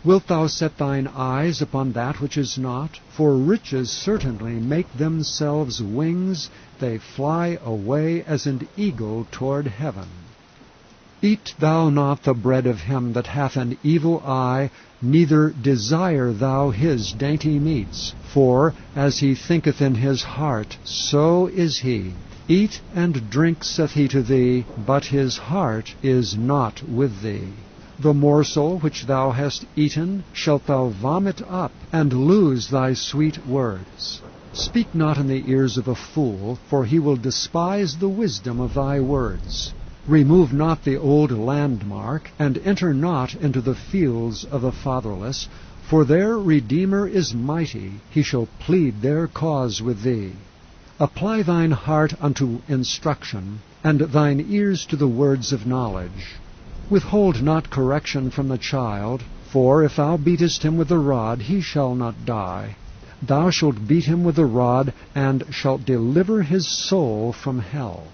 Wilt thou set thine eyes upon that which is not? For riches certainly make themselves wings, they fly away as an eagle toward heaven. Eat thou not the bread of him that hath an evil eye, neither desire thou his dainty meats. For as he thinketh in his heart, so is he. Eat and drink, saith he to thee, but his heart is not with thee. The morsel which thou hast eaten shalt thou vomit up, and lose thy sweet words. Speak not in the ears of a fool, for he will despise the wisdom of thy words. Remove not the old landmark, and enter not into the fields of the fatherless, for their Redeemer is mighty, he shall plead their cause with thee. Apply thine heart unto instruction, and thine ears to the words of knowledge. Withhold not correction from the child, for if thou beatest him with the rod, he shall not die. Thou shalt beat him with the rod, and shalt deliver his soul from hell.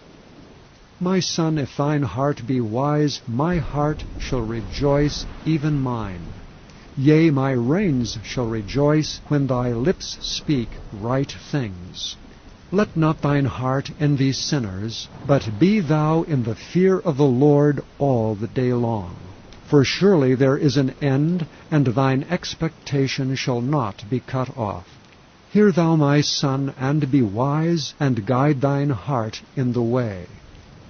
My son, if thine heart be wise, my heart shall rejoice, even mine. Yea, my reins shall rejoice when thy lips speak right things. Let not thine heart envy sinners, but be thou in the fear of the Lord all the day long. For surely there is an end, and thine expectation shall not be cut off. Hear thou, my son, and be wise, and guide thine heart in the way.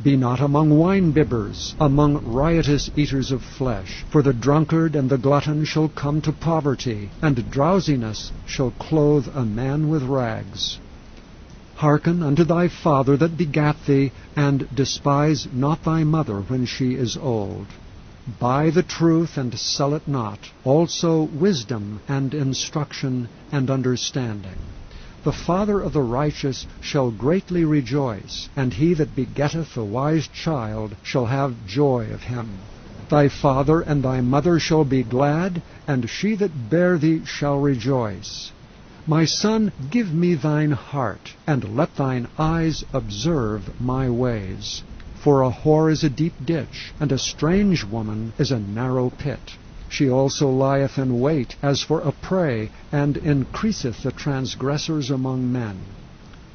Be not among wine-bibbers, among riotous eaters of flesh, for the drunkard and the glutton shall come to poverty, and drowsiness shall clothe a man with rags. Hearken unto thy father that begat thee, and despise not thy mother when she is old. Buy the truth, and sell it not, also wisdom, and instruction, and understanding. The father of the righteous shall greatly rejoice, and he that begetteth a wise child shall have joy of him. Thy father and thy mother shall be glad, and she that bare thee shall rejoice. My son, give me thine heart, and let thine eyes observe my ways. For a whore is a deep ditch, and a strange woman is a narrow pit. She also lieth in wait as for a prey, and increaseth the transgressors among men.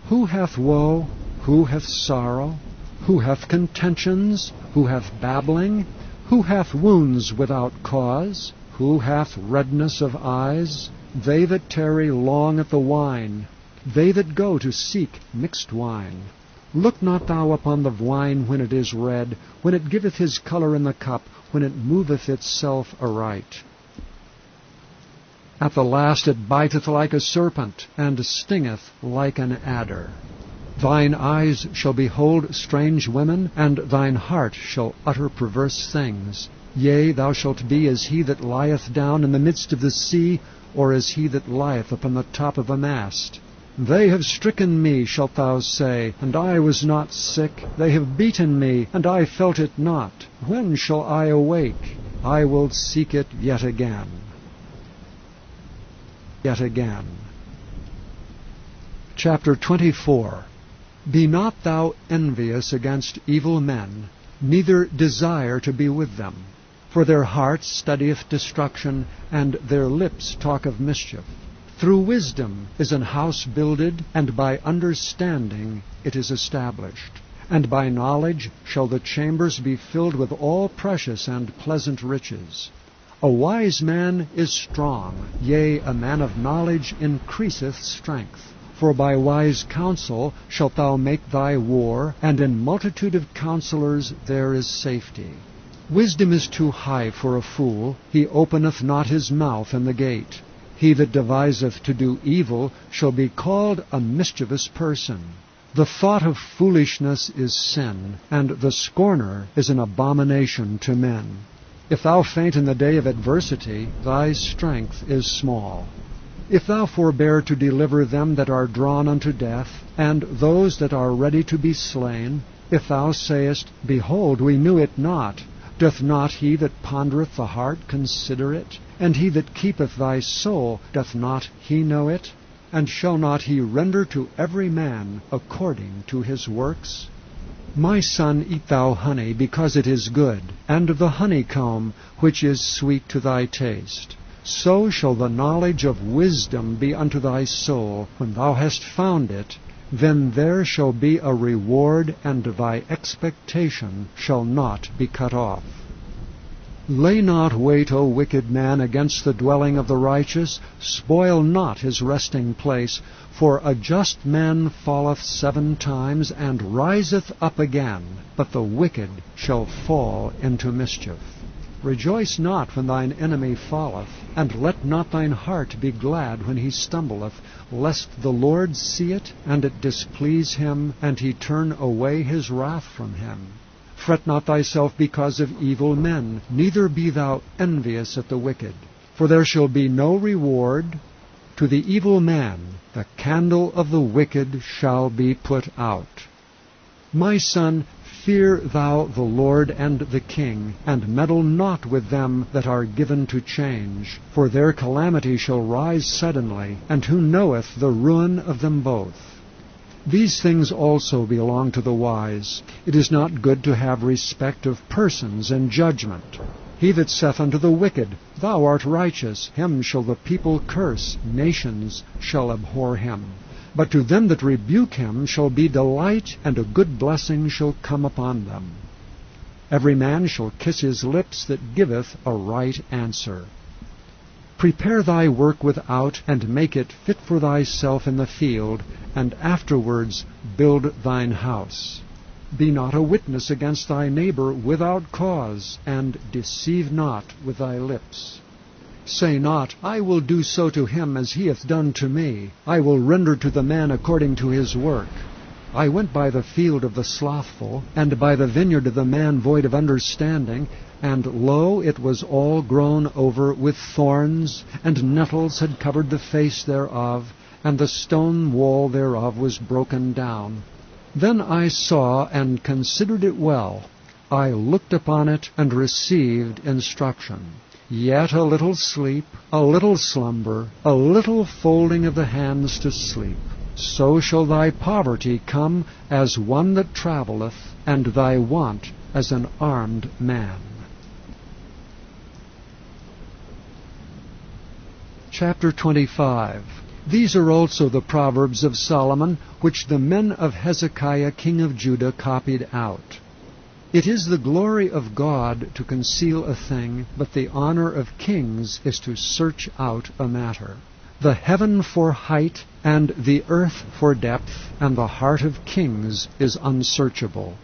Who hath woe? Who hath sorrow? Who hath contentions? Who hath babbling? Who hath wounds without cause? Who hath redness of eyes? They that tarry long at the wine, they that go to seek mixed wine. Look not thou upon the wine when it is red, when it giveth his colour in the cup, when it moveth itself aright. At the last it biteth like a serpent, and stingeth like an adder. Thine eyes shall behold strange women, and thine heart shall utter perverse things. Yea, thou shalt be as he that lieth down in the midst of the sea, or as he that lieth upon the top of a mast. They have stricken me, shalt thou say, and I was not sick. They have beaten me, and I felt it not. When shall I awake? I will seek it yet again. Yet again. Chapter 24. Be not thou envious against evil men, neither desire to be with them. For their heart studieth destruction, and their lips talk of mischief. Through wisdom is an house builded, and by understanding it is established. And by knowledge shall the chambers be filled with all precious and pleasant riches. A wise man is strong, yea, a man of knowledge increaseth strength. For by wise counsel shalt thou make thy war, and in multitude of counselors there is safety. Wisdom is too high for a fool, he openeth not his mouth in the gate. He that deviseth to do evil shall be called a mischievous person. The thought of foolishness is sin, and the scorner is an abomination to men. If thou faint in the day of adversity, thy strength is small. If thou forbear to deliver them that are drawn unto death, and those that are ready to be slain, if thou sayest, Behold, we knew it not, doth not he that pondereth the heart consider it? And he that keepeth thy soul, doth not he know it? And shall not he render to every man according to his works? My son, eat thou honey, because it is good, and the honeycomb, which is sweet to thy taste. So shall the knowledge of wisdom be unto thy soul. When thou hast found it, then there shall be a reward, and thy expectation shall not be cut off. Lay not wait, O wicked man, against the dwelling of the righteous. Spoil not his resting place. For a just man falleth 7 times, and riseth up again. But the wicked shall fall into mischief. Rejoice not when thine enemy falleth, and let not thine heart be glad when he stumbleth, lest the Lord see it, and it displease him, and he turn away his wrath from him. Fret not thyself because of evil men, neither be thou envious at the wicked. For there shall be no reward to the evil man. The candle of the wicked shall be put out. My son, fear thou the Lord and the king, and meddle not with them that are given to change. For their calamity shall rise suddenly, and who knoweth the ruin of them both? These things also belong to the wise. It is not good to have respect of persons and judgment. He that saith unto the wicked, Thou art righteous, him shall the people curse, nations shall abhor him. But to them that rebuke him shall be delight, and a good blessing shall come upon them. Every man shall kiss his lips that giveth a right answer. Prepare thy work without, and make it fit for thyself in the field, and afterwards build thine house. Be not a witness against thy neighbor without cause, and deceive not with thy lips. Say not, I will do so to him as he hath done to me. I will render to the man according to his work. I went by the field of the slothful, and by the vineyard of the man void of understanding, and lo, it was all grown over with thorns, and nettles had covered the face thereof, and the stone wall thereof was broken down. Then I saw and considered it well. I looked upon it, and received instruction. Yet a little sleep, a little slumber, a little folding of the hands to sleep. So shall thy poverty come as one that travelleth, and thy want as an armed man. Chapter 25. These are also the Proverbs of Solomon, which the men of Hezekiah king of Judah copied out. It is the glory of God to conceal a thing, but the honor of kings is to search out a matter. The heaven for height, and the earth for depth, and the heart of kings is unsearchable.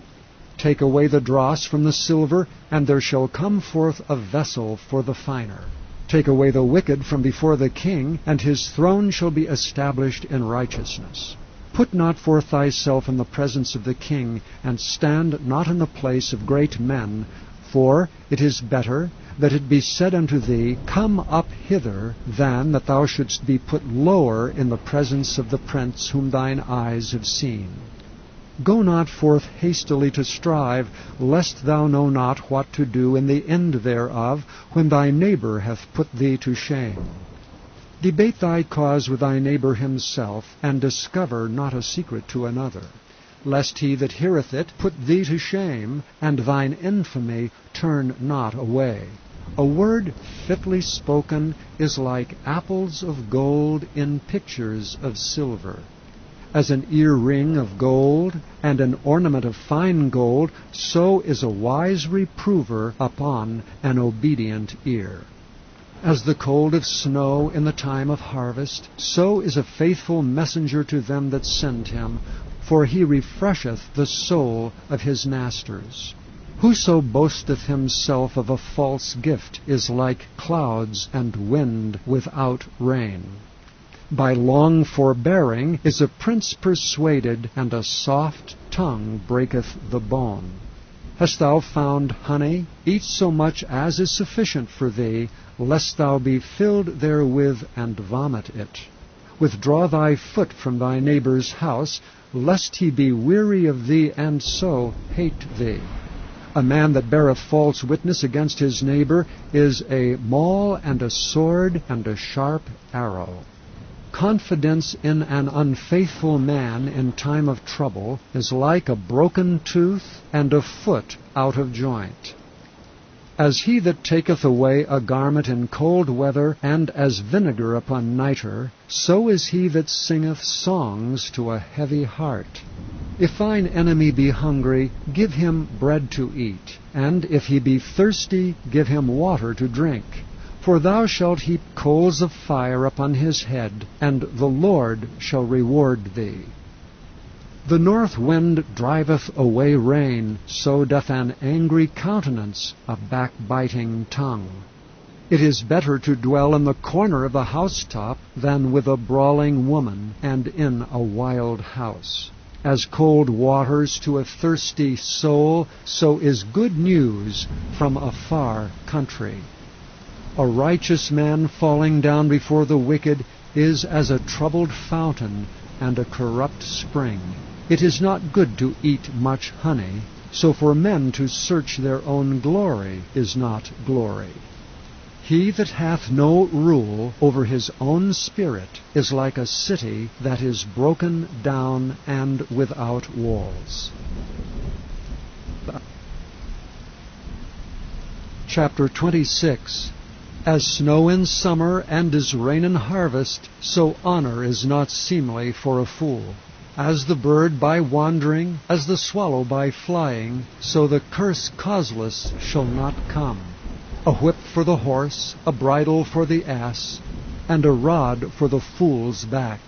Take away the dross from the silver, and there shall come forth a vessel for the finer. Take away the wicked from before the king, and his throne shall be established in righteousness. Put not forth thyself in the presence of the king, and stand not in the place of great men, for it is better that it be said unto thee, Come up hither, than that thou shouldst be put lower in the presence of the prince whom thine eyes have seen. Go not forth hastily to strive, lest thou know not what to do in the end thereof, when thy neighbor hath put thee to shame. Debate thy cause with thy neighbor himself, and discover not a secret to another, lest he that heareth it put thee to shame, and thine infamy turn not away. A word fitly spoken is like apples of gold in pictures of silver. As an ear-ring of gold, and an ornament of fine gold, so is a wise reprover upon an obedient ear. As the cold of snow in the time of harvest, so is a faithful messenger to them that send him, for he refresheth the soul of his masters. Whoso boasteth himself of a false gift is like clouds and wind without rain. By long forbearing is a prince persuaded, and a soft tongue breaketh the bone. Hast thou found honey? Eat so much as is sufficient for thee, lest thou be filled therewith and vomit it. Withdraw thy foot from thy neighbor's house, lest he be weary of thee, and so hate thee. A man that beareth false witness against his neighbor is a maul and a sword and a sharp arrow. Confidence in an unfaithful man in time of trouble is like a broken tooth and a foot out of joint. As he that taketh away a garment in cold weather, and as vinegar upon nitre, so is he that singeth songs to a heavy heart. If thine enemy be hungry, give him bread to eat, and if he be thirsty, give him water to drink. For thou shalt heap coals of fire upon his head, and the Lord shall reward thee. The north wind driveth away rain, so doth an angry countenance a backbiting tongue. It is better to dwell in the corner of the housetop than with a brawling woman, and in a wild house. As cold waters to a thirsty soul, so is good news from a far country. A righteous man falling down before the wicked is as a troubled fountain and a corrupt spring. It is not good to eat much honey, so for men to search their own glory is not glory. He that hath no rule over his own spirit is like a city that is broken down and without walls. Chapter 26. As snow in summer and as rain in harvest, so honor is not seemly for a fool. As the bird by wandering, as the swallow by flying, so the curse causeless shall not come. A whip for the horse, a bridle for the ass, and a rod for the fool's back.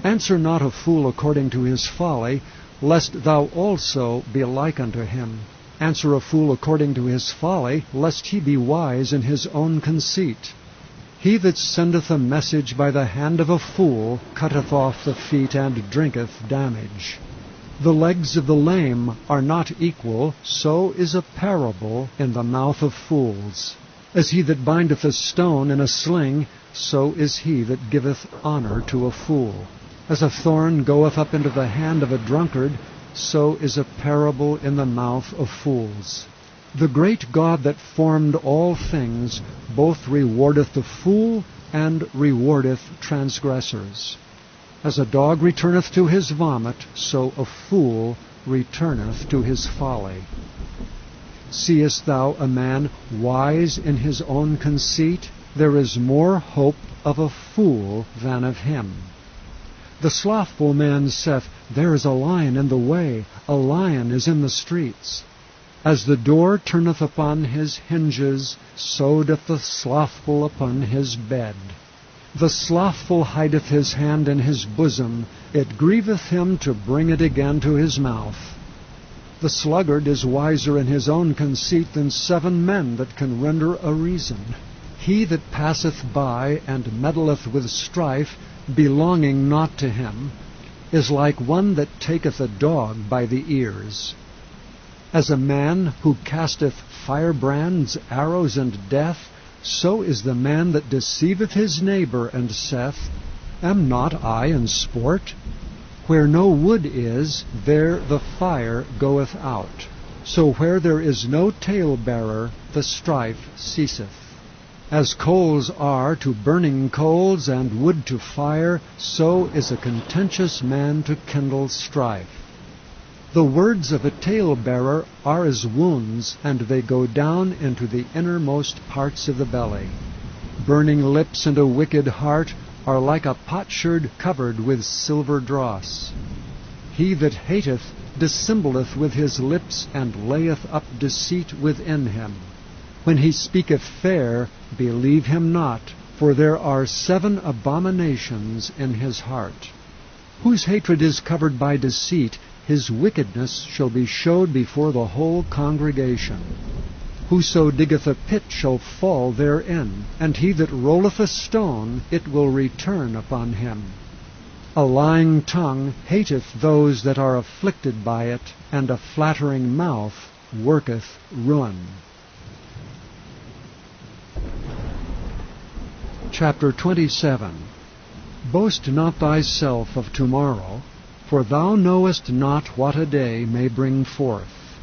Answer not a fool according to his folly, lest thou also be like unto him. Answer a fool according to his folly, lest he be wise in his own conceit. He that sendeth a message by the hand of a fool cutteth off the feet and drinketh damage. The legs of the lame are not equal, so is a parable in the mouth of fools. As he that bindeth a stone in a sling, so is he that giveth honor to a fool. As a thorn goeth up into the hand of a drunkard, so is a parable in the mouth of fools. The great God that formed all things both rewardeth the fool and rewardeth transgressors. As a dog returneth to his vomit, so a fool returneth to his folly. Seest thou a man wise in his own conceit? there is more hope of a fool than of him. The slothful man saith, There is a lion in the way, a lion is in the streets. As the door turneth upon his hinges, so doth the slothful upon his bed. The slothful hideth his hand in his bosom, it grieveth him to bring it again to his mouth. The sluggard is wiser in his own conceit than 7 men that can render a reason. He that passeth by and meddleth with strife, belonging not to him, is like one that taketh a dog by the ears. As a man who casteth firebrands, arrows, and death, so is the man that deceiveth his neighbor, and saith, Am not I in sport? Where no wood is, there the fire goeth out. So where there is no talebearer, the strife ceaseth. As coals are to burning coals, and wood to fire, so is a contentious man to kindle strife. The words of a talebearer are as wounds, and they go down into the innermost parts of the belly. Burning lips and a wicked heart are like a potsherd covered with silver dross. He that hateth dissembleth with his lips, and layeth up deceit within him. When he speaketh fair, believe him not, for there are 7 abominations in his heart. Whose hatred is covered by deceit, his wickedness shall be showed before the whole congregation. Whoso diggeth a pit shall fall therein, and he that rolleth a stone, it will return upon him. A lying tongue hateth those that are afflicted by it, and a flattering mouth worketh ruin. Chapter 27. Boast not thyself of tomorrow, for thou knowest not what a day may bring forth.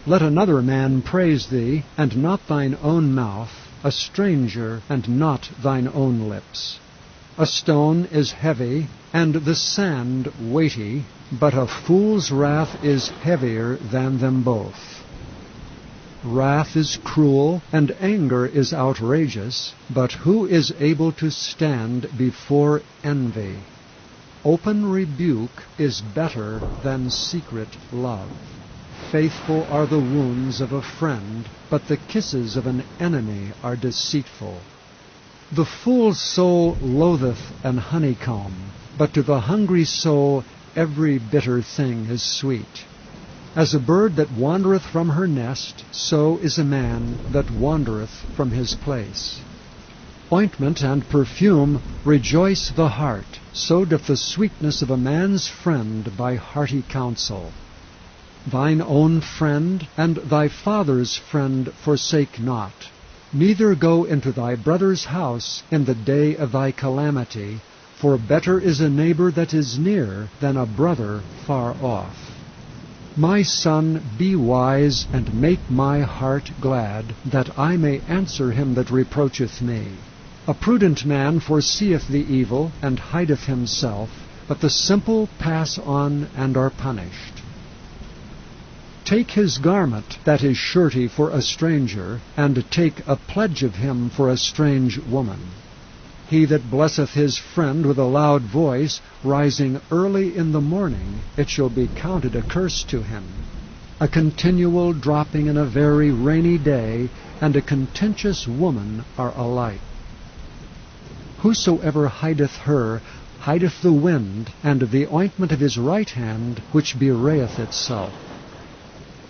Let another man praise thee, and not thine own mouth, a stranger, and not thine own lips. A stone is heavy, and the sand weighty, but a fool's wrath is heavier than them both. Wrath is cruel, and anger is outrageous, but who is able to stand before envy? Open rebuke is better than secret love. Faithful are the wounds of a friend, but the kisses of an enemy are deceitful. The fool's soul loatheth an honeycomb, but to the hungry soul every bitter thing is sweet. As a bird that wandereth from her nest, so is a man that wandereth from his place. Ointment and perfume rejoice the heart, so doth the sweetness of a man's friend by hearty counsel. Thine own friend and thy father's friend forsake not, neither go into thy brother's house in the day of thy calamity, for better is a neighbor that is near than a brother far off. My son, be wise, and make my heart glad, that I may answer him that reproacheth me. A prudent man foreseeth the evil, and hideth himself, but the simple pass on and are punished. Take his garment that is surety for a stranger, and take a pledge of him for a strange woman. He that blesseth his friend with a loud voice, rising early in the morning, it shall be counted a curse to him. A continual dropping in a very rainy day, and a contentious woman are alike. Whosoever hideth her, hideth the wind, and the ointment of his right hand, which bewrayeth itself.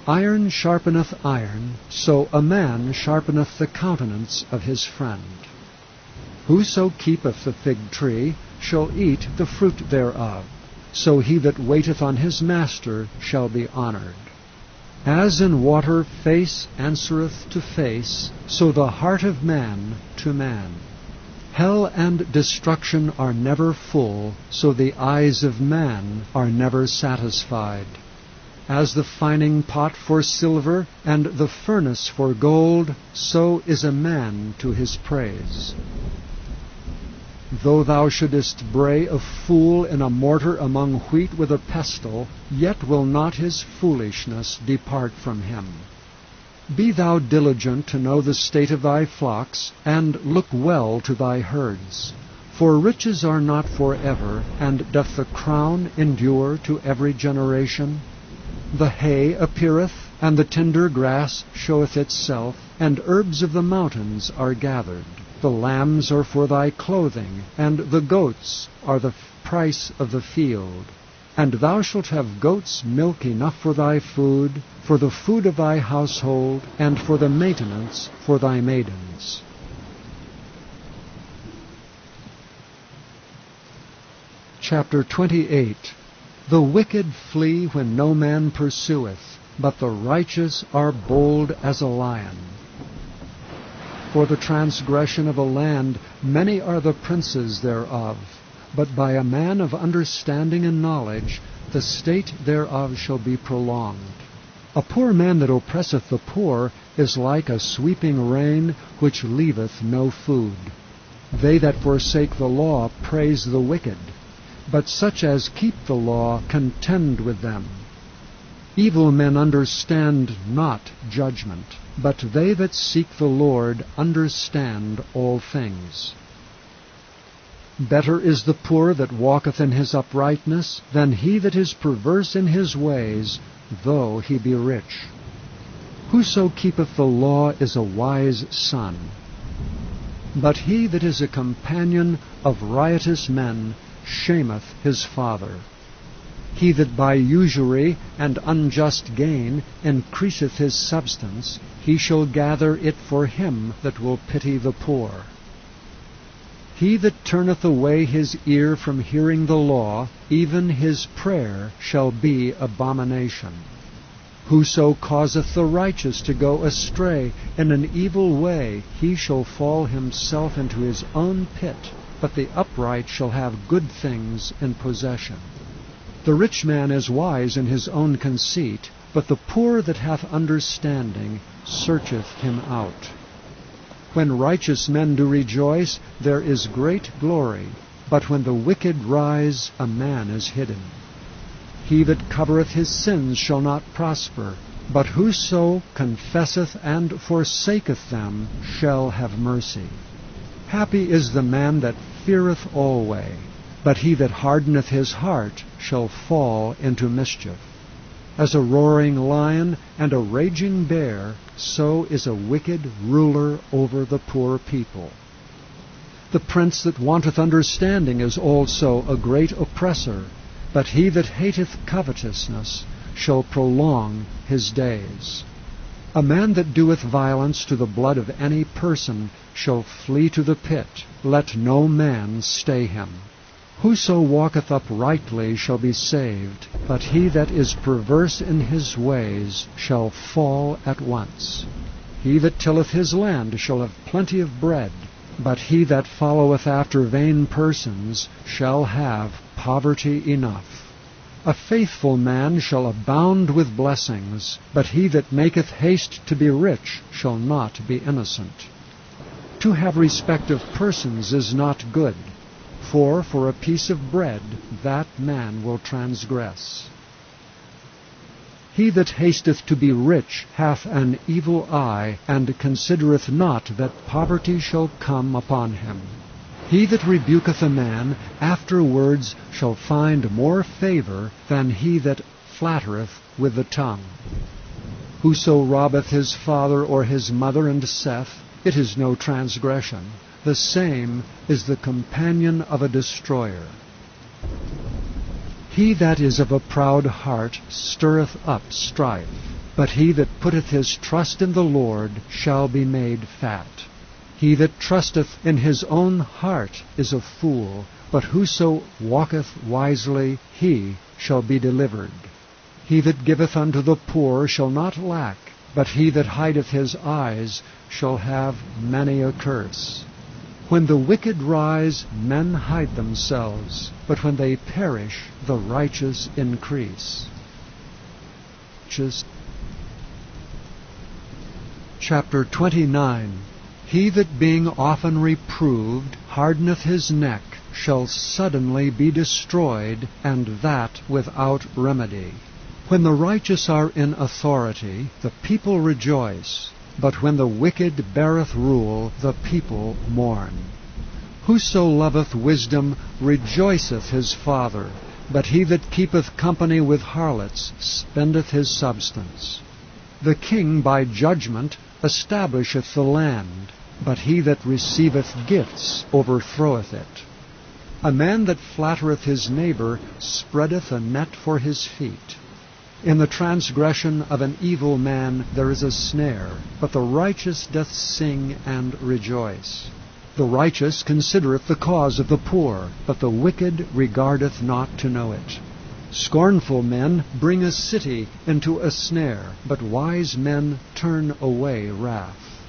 Iron sharpeneth iron, so a man sharpeneth the countenance of his friend. Whoso keepeth the fig tree shall eat the fruit thereof, so he that waiteth on his master shall be honored. As in water face answereth to face, so the heart of man to man. Hell and destruction are never full, so the eyes of man are never satisfied. As the fining pot for silver, and the furnace for gold, so is a man to his praise. Though thou shouldest bray a fool in a mortar among wheat with a pestle, yet will not his foolishness depart from him. Be thou diligent to know the state of thy flocks, and look well to thy herds. For riches are not forever, and doth the crown endure to every generation? The hay appeareth, and the tender grass showeth itself, and herbs of the mountains are gathered. The lambs are for thy clothing, and the goats are the price of the field. And thou shalt have goats' milk enough for thy food, for the food of thy household, and for the maintenance for thy maidens. Chapter 28. The wicked flee when no man pursueth, but the righteous are bold as a lion. For the transgression of a land many are the princes thereof, but by a man of understanding and knowledge the state thereof shall be prolonged. A poor man that oppresseth the poor is like a sweeping rain which leaveth no food. They that forsake the law praise the wicked, but such as keep the law contend with them. Evil men understand not judgment, but they that seek the Lord understand all things. Better is the poor that walketh in his uprightness than he that is perverse in his ways, though he be rich. Whoso keepeth the law is a wise son. But he that is a companion of riotous men shameth his father. He that by usury and unjust gain increaseth his substance, he shall gather it for him that will pity the poor. He that turneth away his ear from hearing the law, even his prayer shall be abomination. Whoso causeth the righteous to go astray in an evil way, he shall fall himself into his own pit, but the upright shall have good things in possession. The rich man is wise in his own conceit, but the poor that hath understanding searcheth him out. When righteous men do rejoice, there is great glory, but when the wicked rise, a man is hidden. He that covereth his sins shall not prosper, but whoso confesseth and forsaketh them shall have mercy. Happy is the man that feareth alway, but he that hardeneth his heart shall fall into mischief. As a roaring lion and a raging bear, so is a wicked ruler over the poor people. The prince that wanteth understanding is also a great oppressor, but he that hateth covetousness shall prolong his days. A man that doeth violence to the blood of any person shall flee to the pit. Let no man stay him. Whoso walketh uprightly shall be saved, but he that is perverse in his ways shall fall at once. He that tilleth his land shall have plenty of bread, but he that followeth after vain persons shall have poverty enough. A faithful man shall abound with blessings, but he that maketh haste to be rich shall not be innocent. To have respect of persons is not good, for a piece of bread that man will transgress. He that hasteth to be rich hath an evil eye, and considereth not that poverty shall come upon him. He that rebuketh a man afterwards shall find more favor than he that flattereth with the tongue. Whoso robbeth his father or his mother and saith, It is no transgression, the same is the companion of a destroyer. He that is of a proud heart stirreth up strife, but he that putteth his trust in the Lord shall be made fat. He that trusteth in his own heart is a fool, but whoso walketh wisely, he shall be delivered. He that giveth unto the poor shall not lack, but he that hideth his eyes shall have many a curse. When the wicked rise, men hide themselves, but when they perish, the righteous increase. Chapter 29. He that being often reproved hardeneth his neck shall suddenly be destroyed, and that without remedy. When the righteous are in authority, the people rejoice, but when the wicked beareth rule, the people mourn. Whoso loveth wisdom rejoiceth his father, but he that keepeth company with harlots spendeth his substance. The king by judgment establisheth the land, but he that receiveth gifts overthroweth it. A man that flattereth his neighbor spreadeth a net for his feet. In the transgression of an evil man there is a snare, but the righteous doth sing and rejoice. The righteous considereth the cause of the poor, but the wicked regardeth not to know it. Scornful men bring a city into a snare, but wise men turn away wrath.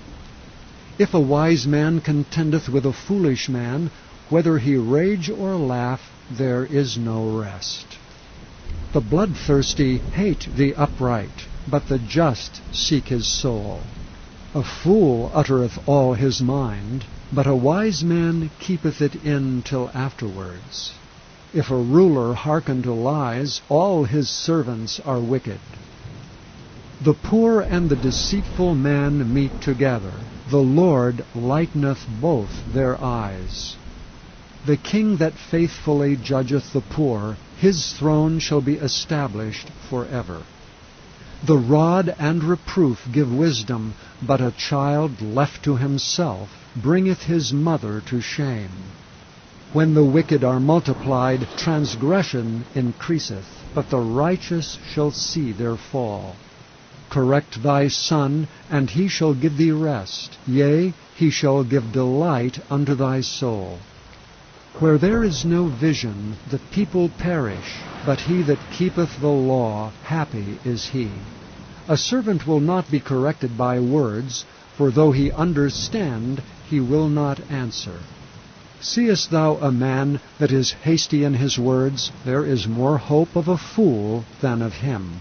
If a wise man contendeth with a foolish man, whether he rage or laugh, there is no rest. The bloodthirsty hate the upright, but the just seek his soul. A fool uttereth all his mind, but a wise man keepeth it in till afterwards. If a ruler hearken to lies, all his servants are wicked. The poor and the deceitful man meet together. The Lord lighteneth both their eyes. The king that faithfully judgeth the poor, his throne shall be established forever. The rod and reproof give wisdom, but a child left to himself bringeth his mother to shame. When the wicked are multiplied, transgression increaseth, but the righteous shall see their fall. Correct thy son, and he shall give thee rest, yea, he shall give delight unto thy soul. Where there is no vision, the people perish, but he that keepeth the law, happy is he. A servant will not be corrected by words, for though he understand, he will not answer. Seest thou a man that is hasty in his words? There is more hope of a fool than of him.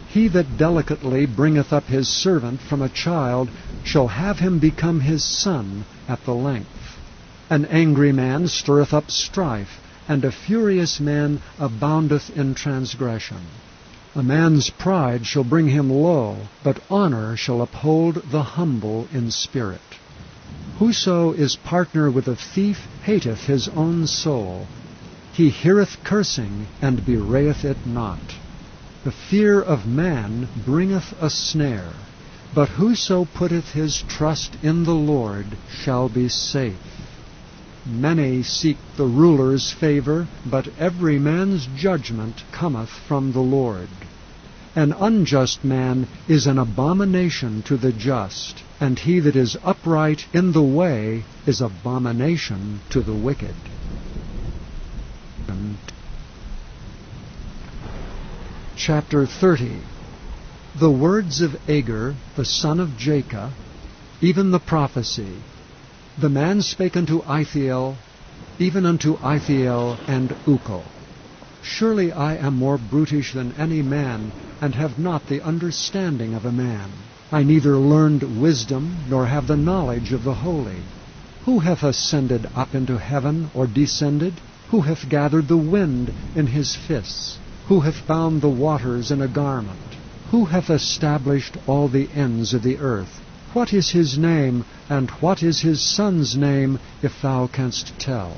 He that delicately bringeth up his servant from a child shall have him become his son at the length. An angry man stirreth up strife, and a furious man aboundeth in transgression. A man's pride shall bring him low, but honor shall uphold the humble in spirit. Whoso is partner with a thief hateth his own soul. He heareth cursing, and bewrayeth it not. The fear of man bringeth a snare, but whoso putteth his trust in the Lord shall be safe. Many seek the ruler's favor, but every man's judgment cometh from the Lord. An unjust man is an abomination to the just, and he that is upright in the way is abomination to the wicked. Chapter 30. The words of Agur, the son of Jacob, even the prophecy. The man spake unto Ithiel, even unto Ithiel and Ukko. Surely I am more brutish than any man, and have not the understanding of a man. I neither learned wisdom, nor have the knowledge of the holy. Who hath ascended up into heaven, or descended? Who hath gathered the wind in his fists? Who hath bound the waters in a garment? Who hath established all the ends of the earth? What is his name, and what is his son's name, if thou canst tell?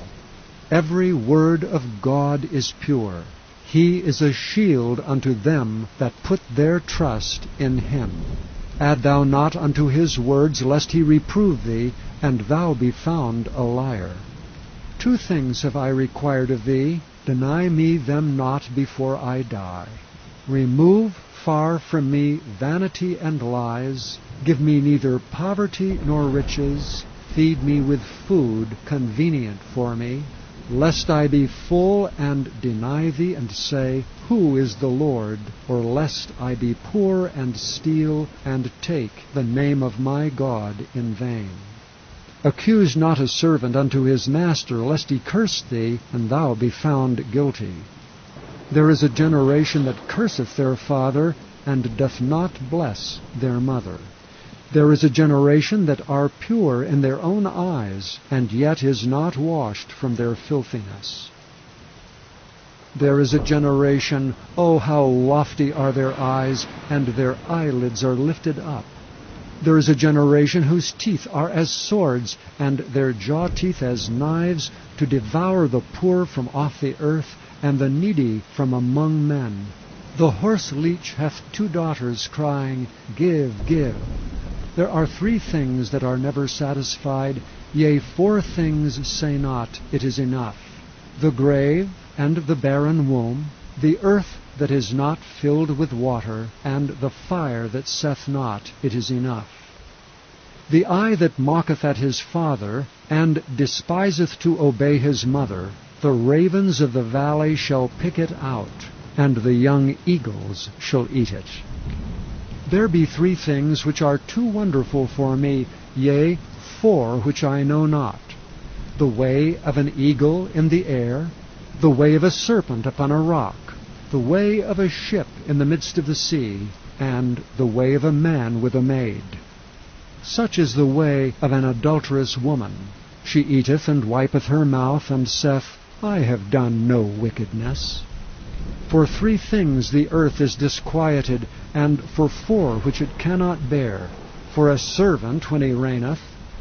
Every word of God is pure. He is a shield unto them that put their trust in him. Add thou not unto his words, lest he reprove thee, and thou be found a liar. 2 things have I required of thee, deny me them not before I die. Remove far from me vanity and lies, give me neither poverty nor riches, feed me with food convenient for me, lest I be full and deny thee and say, Who is the Lord? Or lest I be poor and steal and take the name of my God in vain. Accuse not a servant unto his master, lest he curse thee, and thou be found guilty. There is a generation that curseth their father, and doth not bless their mother. There is a generation that are pure in their own eyes, and yet is not washed from their filthiness. There is a generation, oh, how lofty are their eyes, and their eyelids are lifted up. There is a generation whose teeth are as swords, and their jaw teeth as knives, to devour the poor from off the earth, and the needy from among men. The horse leech hath 2 daughters, crying, Give, give. There are 3 things that are never satisfied, yea, 4 things say not, It is enough. The grave, and the barren womb, the earth that is not filled with water, and the fire that saith not, It is enough. The eye that mocketh at his father, and despiseth to obey his mother, the ravens of the valley shall pick it out, and the young eagles shall eat it. There be 3 things which are too wonderful for me, yea, 4 which I know not. The way of an eagle in the air, the way of a serpent upon a rock, the way of a ship in the midst of the sea, and the way of a man with a maid. Such is the way of an adulterous woman. She eateth and wipeth her mouth, and saith, I have done no wickedness. For 3 things the earth is disquieted, and for 4 which it cannot bear, for a servant when he reigneth,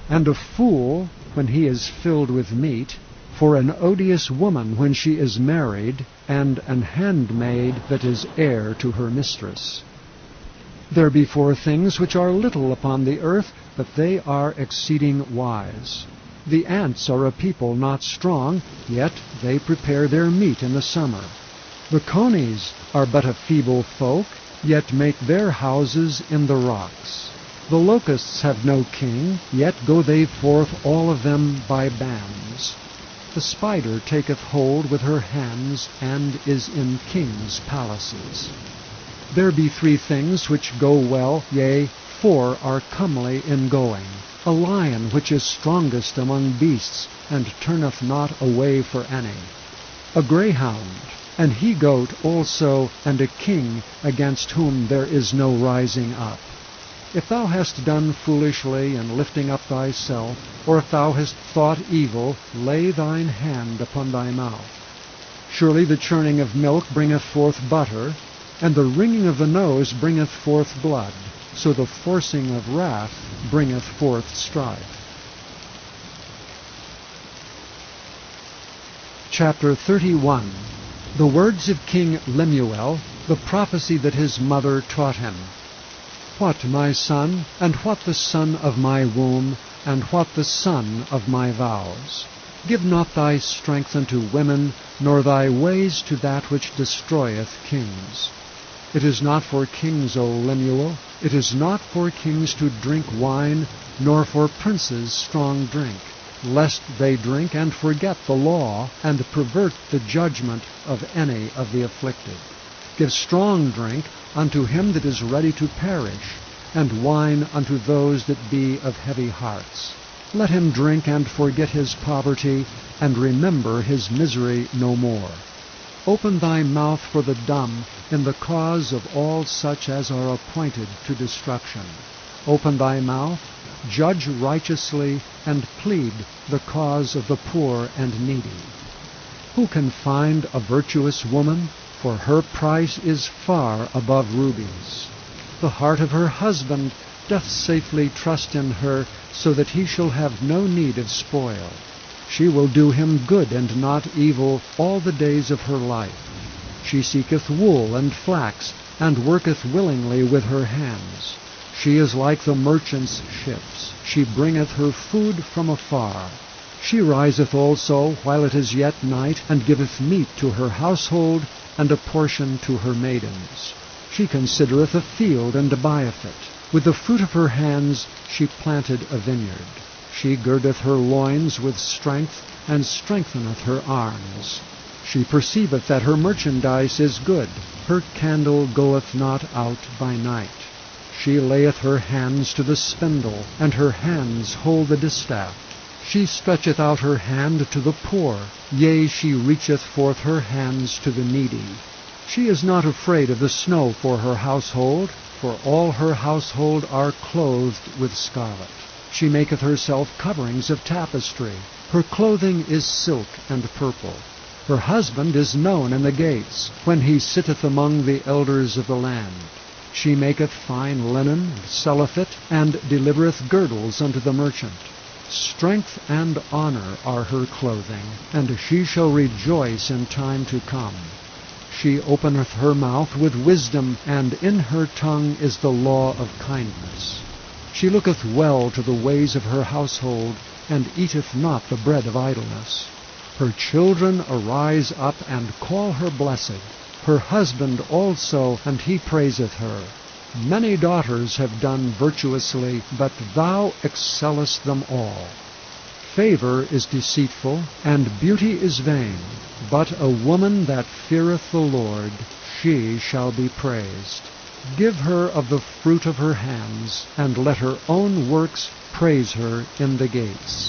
and a fool when he is filled with meat, for an odious woman when she is married, and an handmaid that is heir to her mistress. There be 4 things which are little upon the earth, but they are exceeding wise. The ants are a people not strong, yet they prepare their meat in the summer. The conies are but a feeble folk, yet make their houses in the rocks. The locusts have no king, yet go they forth all of them by bands. The spider taketh hold with her hands, and is in kings' palaces. There be 3 things which go well, yea, 4 are comely in going. A lion which is strongest among beasts, and turneth not away for any. A greyhound, an he-goat also, and a king, against whom there is no rising up. If thou hast done foolishly in lifting up thyself, or if thou hast thought evil, lay thine hand upon thy mouth. Surely the churning of milk bringeth forth butter, and the wringing of the nose bringeth forth blood, so the forcing of wrath bringeth forth strife. Chapter 31. The words of King Lemuel, the prophecy that his mother taught him. What, my son, and what the son of my womb, and what the son of my vows? Give not thy strength unto women, nor thy ways to that which destroyeth kings. It is not for kings, O Lemuel, it is not for kings to drink wine, nor for princes strong drink, lest they drink and forget the law, and pervert the judgment of any of the afflicted. Give strong drink unto him that is ready to perish, and wine unto those that be of heavy hearts. Let him drink and forget his poverty, and remember his misery no more. Open thy mouth for the dumb in the cause of all such as are appointed to destruction. Open thy mouth, judge righteously, and plead the cause of the poor and needy. Who can find a virtuous woman? For her price is far above rubies. The heart of her husband doth safely trust in her, so that he shall have no need of spoil. She will do him good and not evil all the days of her life. She seeketh wool and flax, and worketh willingly with her hands. She is like the merchant's ships. She bringeth her food from afar. She riseth also while it is yet night, and giveth meat to her household, and a portion to her maidens. She considereth a field, and buyeth it. With the fruit of her hands she planted a vineyard. She girdeth her loins with strength, and strengtheneth her arms. She perceiveth that her merchandise is good. Her candle goeth not out by night. She layeth her hands to the spindle, and her hands hold the distaff. She stretcheth out her hand to the poor, yea, she reacheth forth her hands to the needy. She is not afraid of the snow for her household, for all her household are clothed with scarlet. She maketh herself coverings of tapestry. Her clothing is silk and purple. Her husband is known in the gates, when he sitteth among the elders of the land. She maketh fine linen, and selleth it, and delivereth girdles unto the merchant. Strength and honor are her clothing, and she shall rejoice in time to come. She openeth her mouth with wisdom, and in her tongue is the law of kindness. She looketh well to the ways of her household, and eateth not the bread of idleness. Her children arise up and call her blessed, her husband also, and he praiseth her. Many daughters have done virtuously, but thou excellest them all. Favor is deceitful, and beauty is vain, but a woman that feareth the Lord, she shall be praised. Give her of the fruit of her hands, and let her own works praise her in the gates.